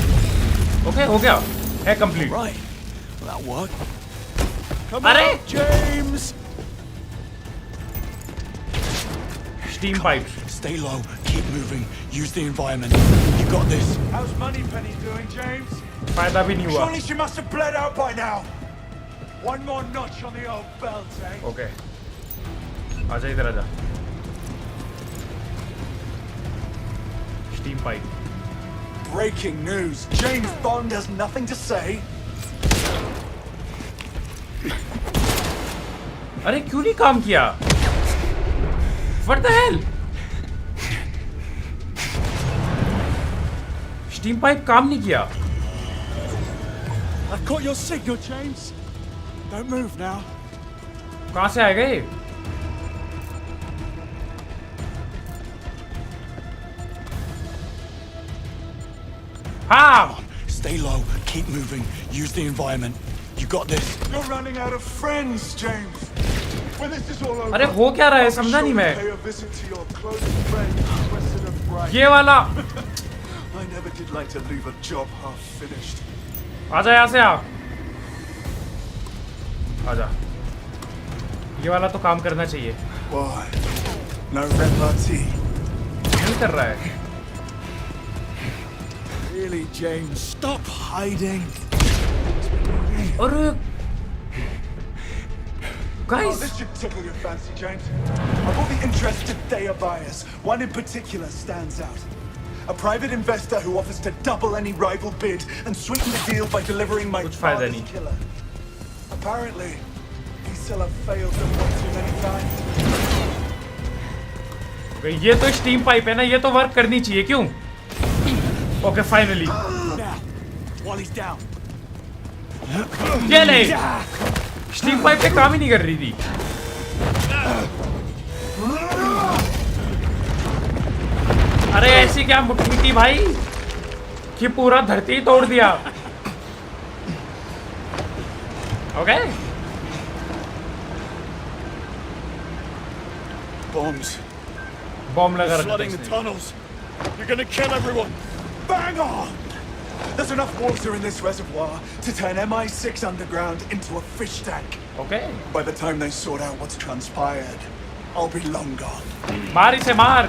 Okay, हो गया. है complete. Right. Well, that worked. Come on, James. Steam pipes. Stay low. Keep moving. Use the environment. You got this. How's Moneypenny doing, James? फायदा भी नहीं हुआ. Surely she must have bled out by now. One more notch on the old belt, eh? Okay. आजा इधर आजा. Steam pipe. Breaking news. James Bond has nothing to say. अरे क्यों नहीं काम किया? What the hell? Steam pipe काम नहीं किया. I've caught your signal, James. Don't move now. कहाँ से आएगा ये? हाँ. Stay low. Keep moving. Use the environment. You got this. You're running out of friends, James. When this is all over, अरे हो क्या रहा है समझा नहीं मैं. pay a visit to your close friend, President Bright. ये वाला. I never did like to leave a job half finished. आजा यहाँ से आ. आजा. ये वाला तो काम करना चाहिए. Why? No repartee. नहीं कर रहा है. Really, James? Stop hiding. अरे Guys! Oh, this should tickle your fancy, James. Of all the interested Daya buyers, one in particular stands out. A private investor who offers to double any rival bid and sweeten the deal by delivering my father's killer. Apparently, he still have failed them one too many times. ये तो स्टीम पाइप है ना, ये तो वर्क करनी चाहिए. क्यों? Okay, finally. Now, while he's down. ये ले. स्टीम पाइप पे काम ही नहीं कर रही थी. अरे ऐसी क्या मुट्ठी थी भाई कि पूरा धरती तोड़ दिया. ओके. Bombs. बॉम्ब लगा रखा Flooding the tunnels. You're gonna kill everyone. Bang on! There's enough water in this reservoir to turn MI6 underground into a fish tank. Okay. By the time they sort out what's transpired, I'll be long gone. मार इसे मार.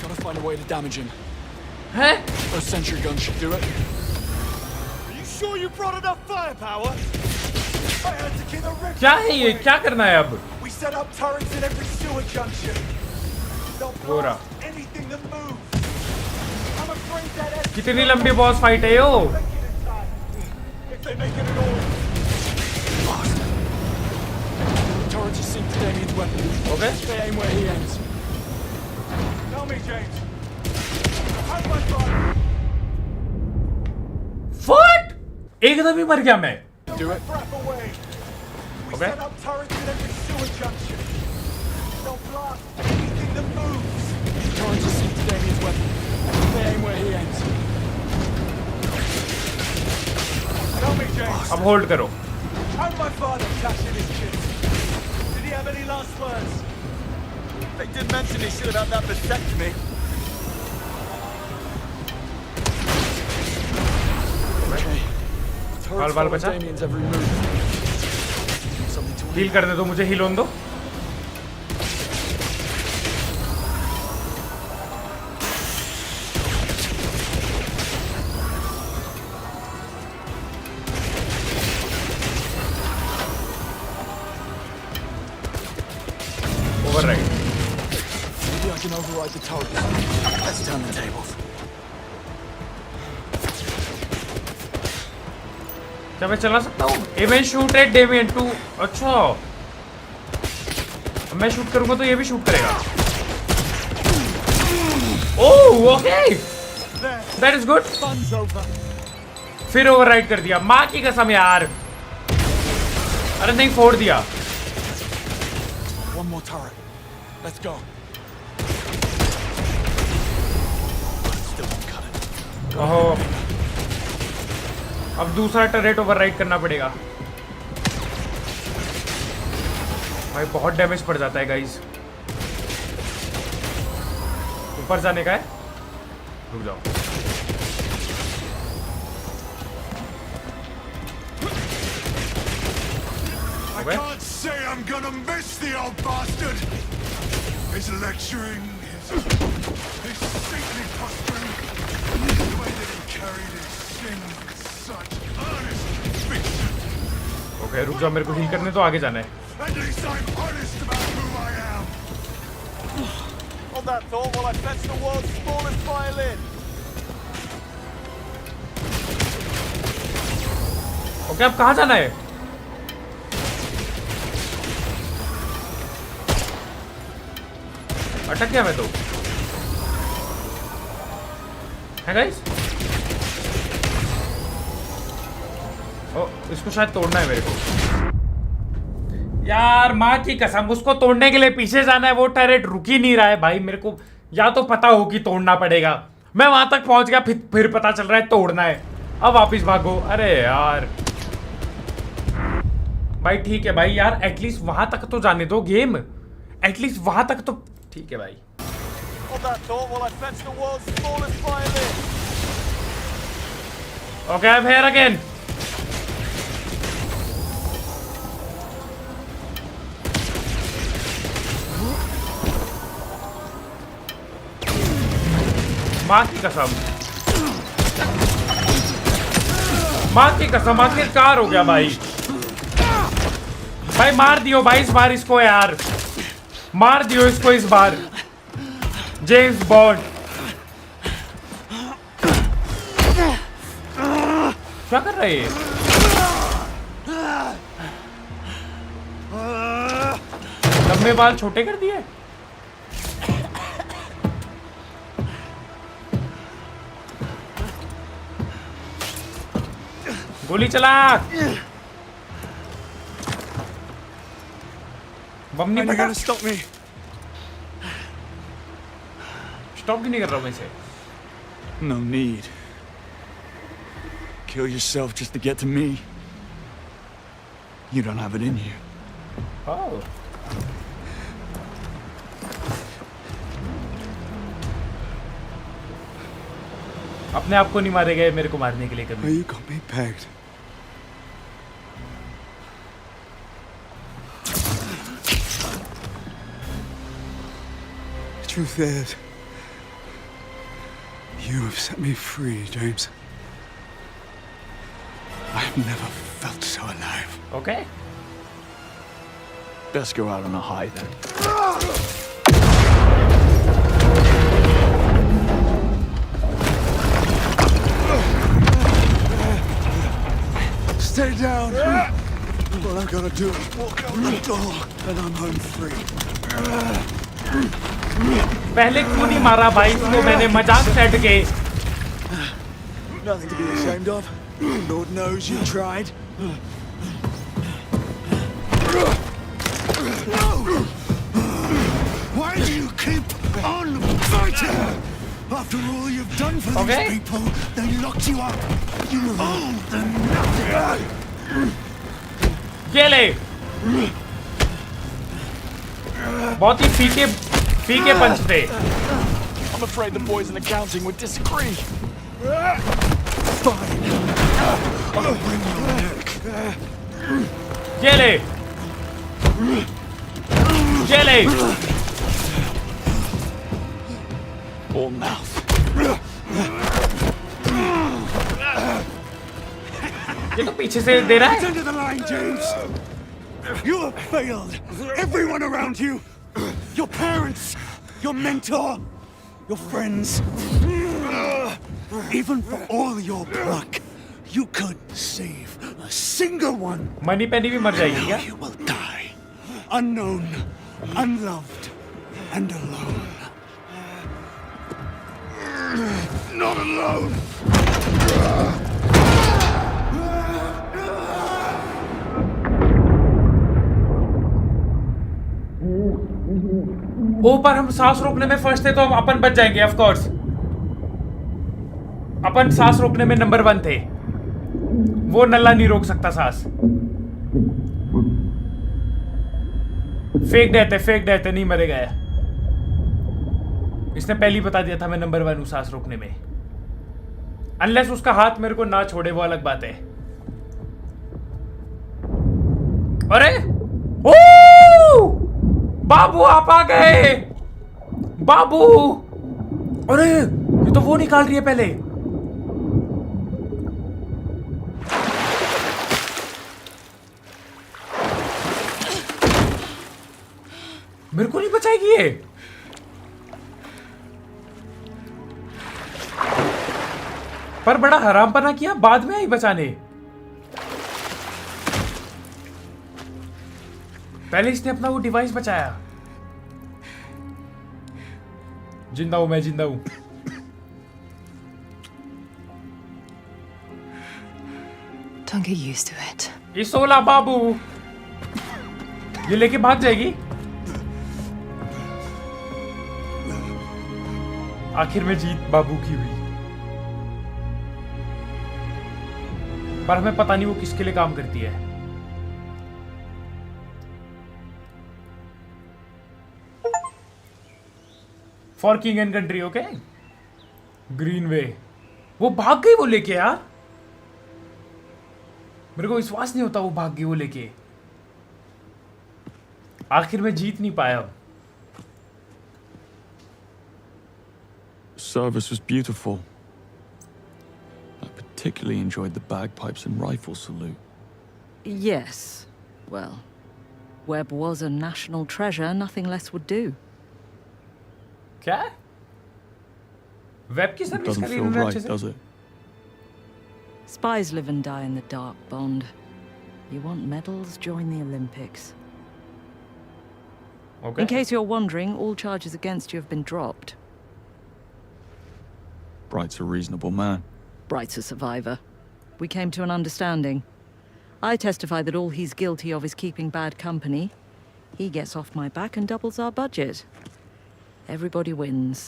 Gotta find a way to damage him. हैं? Those sentry guns should do it. Are you sure you brought enough firepower? I had to keep the rip. क्या है ये? क्या करना है अब? We set up turrets in every sewer junction. They'll blast anything that moves. I'm a कितनी लंबी बॉस फाइट है यो? Turret is synced to Damien's weapon. Okay. They aim where he aims. Tell me, James. How's my father? What? एकदम ही मर गया मैं. Do it. Away. We Okay. set up turrets in every sewer junction. They'll blast anything that moves. Turret is synced to Damien's weapon. They aim where he aims. Tell me, James. अब होल्ड करो. How did my father cash in his chips? Did he have any last words? They did mention he should have had that vasectomy. Okay. बाल बाल बचा. Damien's every move. हील करने दो मुझे. हील ऑन दो. Override. Maybe I can override the turret. Let's turn the tables. क्या मैं चला सकता हूँ? Even shoot at Damien to. अच्छा. अब मैं शूट करूँगा तो ये भी शूट करेगा. Oh, okay. That is good. Fun's over. फिर ओवरराइड कर दिया. माँ की कसम यार. अरे नहीं फोड़ दिया. One more turret. Let's go. ओहो. अब दूसरा टरेट ओवरराइड करना पड़ेगा. भाई बहुत डैमेज पड़ जाता है गाइस. ऊपर जाने का है. रुक जाओ. I can't say I'm gonna miss the old bastard. His lecturing, his saintly posturing, the way that he carried his sin with such earnest conviction. Okay रुक जाओ. मेरे को हील करने तो आगे जाना है. At least I'm honest about who I am. Hold that thought while I fetch the world's smallest violin. Okay अब कहाँ जाना है? अटक गया मैं तो. है गाइस? ओ इसको शायद तोड़ना है मेरे को. यार माँ की कसम उसको तोड़ने के लिए पीछे जाना है. वो टैरेट रुक ही नहीं रहा है भाई. मेरे को या तो पता हो कि तोड़ना पड़ेगा. मैं वहां तक पहुंच गया फिर पता चल रहा है तोड़ना है. अब वापिस भागो. अरे यार भाई ठीक है भाई यार. एटलीस्ट वहां तक तो जाने दो गेम. एटलीस्ट वहां तक तो ठीक है भाई. Okay, I'm here again. माँ की कसम. माँ की कसम आखिरकार हो गया भाई. भाई मार दियो भाई इस बार इसको यार. मार दियो इसको इस बार. James bond. क्या कर रहे हैं? लंबे बाल छोटे कर दिए. गोली चला. बम नहीं पड़ा. Stop me. स्टॉप भी नहीं कर रहा हूं मैं इसे. No need. Kill yourself just to get to me. You don't have it in you. Oh. अपने आप को नहीं मारे गए मेरे को मारने के लिए कभी. You got me pegged. The truth is, you have set me free, James. I've never felt so alive. Okay. Best go out on a high then. Stay down. All I've got to do is walk out the door, and I'm home free. पहले क्यों नहीं मारा भाई इसको मैंने मजाक सेट के? Nothing to be ashamed of. Lord knows you tried. No! Why do you keep on fighting? After all you've done for these people, they locked you up. You owe them nothing. ये ले बहुत ही फीके पंच थे. I'm afraid the boys in accounting would disagree. Fine. I'll bring your neck. ये ले All mouth. ये तो पीछे से दे रहा It's है. under the line, James. You have failed. Everyone around you. Your parents. Your mentor. Your friends. Even for all your pluck, you could save a single one. Money penny भी मर जाएगी क्या? You will die. Unknown, unloved, and alone. Not alone. ऊपर हम सांस रोकने में फर्स्ट थे तो हम अपन बच जाएंगे ऑफ कोर्स. अपन सांस रोकने में नंबर 1 थे. वो नल्ला नहीं रोक सकता सांस. फेक डेथ है नहीं मरेगा. इसने पहले ही बता दिया था मैं नंबर 1 हूं सांस रोकने में. अनलेस उसका हाथ मेरे को ना छोड़े वो अलग बात है. अरे ओ बाबू आप आ गए. बाबू अरे ये तो वो निकाल रही है पहले. मेरे को नहीं बचाएगी ये. पर बड़ा हरामपना किया. बाद में आई बचाने. पहले इसने अपना वो डिवाइस बचाया. जिंदा हूं मैं. Don't get used to it. ये 16 बाबू ये लेके भाग जाएगी. आखिर में जीत बाबू की हुई. पर हमें पता नहीं वो किसके लिए काम करती है. For king and country. Okay green way. वो भाग गई वो लेके यार. मेरे को विश्वास नहीं होता वो भाग गई वो लेके. आखिर में जीत नहीं पाया. Service was beautiful. I particularly enjoyed the bagpipes and rifle salute. Yes. Well, Webb was a national treasure. Nothing less would do. क्या? वेब की It सर्विस doesn't करी feel इन्होंने right, अच्छे से. does it? Spies live and die in the dark, Bond. You want medals? Join the Olympics. Okay. In case you're wondering, all charges against you have been dropped. Bright's a reasonable man. Bright's a survivor. We came to an understanding. I testify that all he's guilty of is keeping bad company. He gets off my back and doubles our budget. Everybody wins.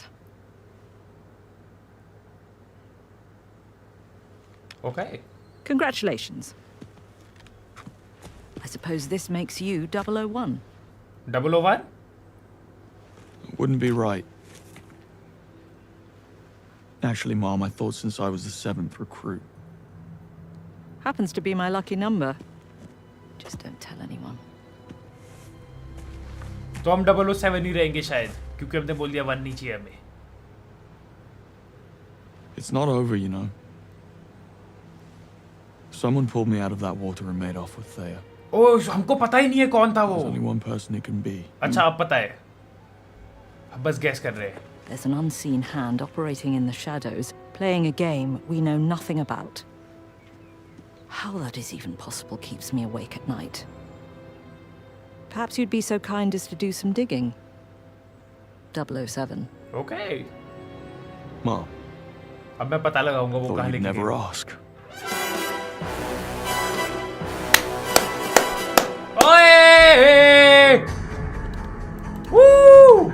Okay. Congratulations. I suppose this makes you 001. 001? Wouldn't be right. Actually, Mom, I thought since I was the 7th recruit. Happens to be my lucky number. Just don't tell anyone. तो हम 007 ही रहेंगे शायद क्योंकि हमने बोल दिया 1 नहीं चाहिए हमें. It's not over, you know. Someone pulled me out of that water and made off with Thea. ओह हमको पता ही नहीं है कौन था वो. There's only one person it can be. अच्छा अब पता है. अब बस गैस कर रहे हैं. There's an unseen hand operating in the shadows, playing a game we know nothing about. How that is even possible keeps me awake at night. Perhaps you'd be so kind as to do some digging. 007. Okay. Mom. अब मैं पता लगाऊंगा वो कहाँ लिखी never है। ask. ओए! Woo!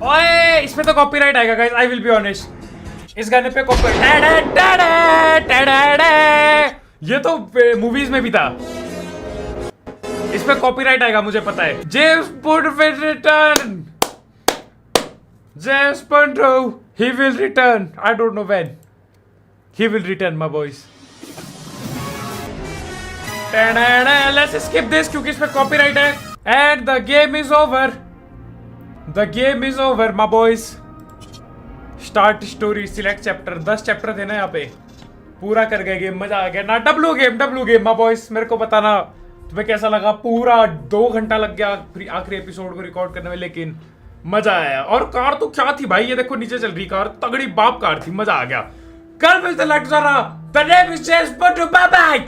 ओए! इसमें तो कॉपीराइट आएगा guys, I will be honest. इस गाने पे कॉपीराइट ये तो मूवीज में भी था। इस पे कॉपीराइट आएगा मुझे पता है। James bond will return. James Bond, he will return. I don't know when. He will return, my boys. Let's skip this क्योंकि इसमें copyright है. And the game is over. The game is over, my boys. Start story, select chapter. 10 chapter थे ना यहाँ पे. पूरा कर गए गेम, मजा आ गया ना। W game, my boys. मेरे को बताना तुम्हें कैसा लगा। पूरा 2 घंटा लग गया आखिरी एपिसोड को रिकॉर्ड करने में, लेकिन मजा आया। और कार तो क्या थी भाई, ये देखो नीचे चल रही कार, तगड़ी बाप कार थी, मजा आ गया। कल मिलते हैं, the name is James Bond, bye bye.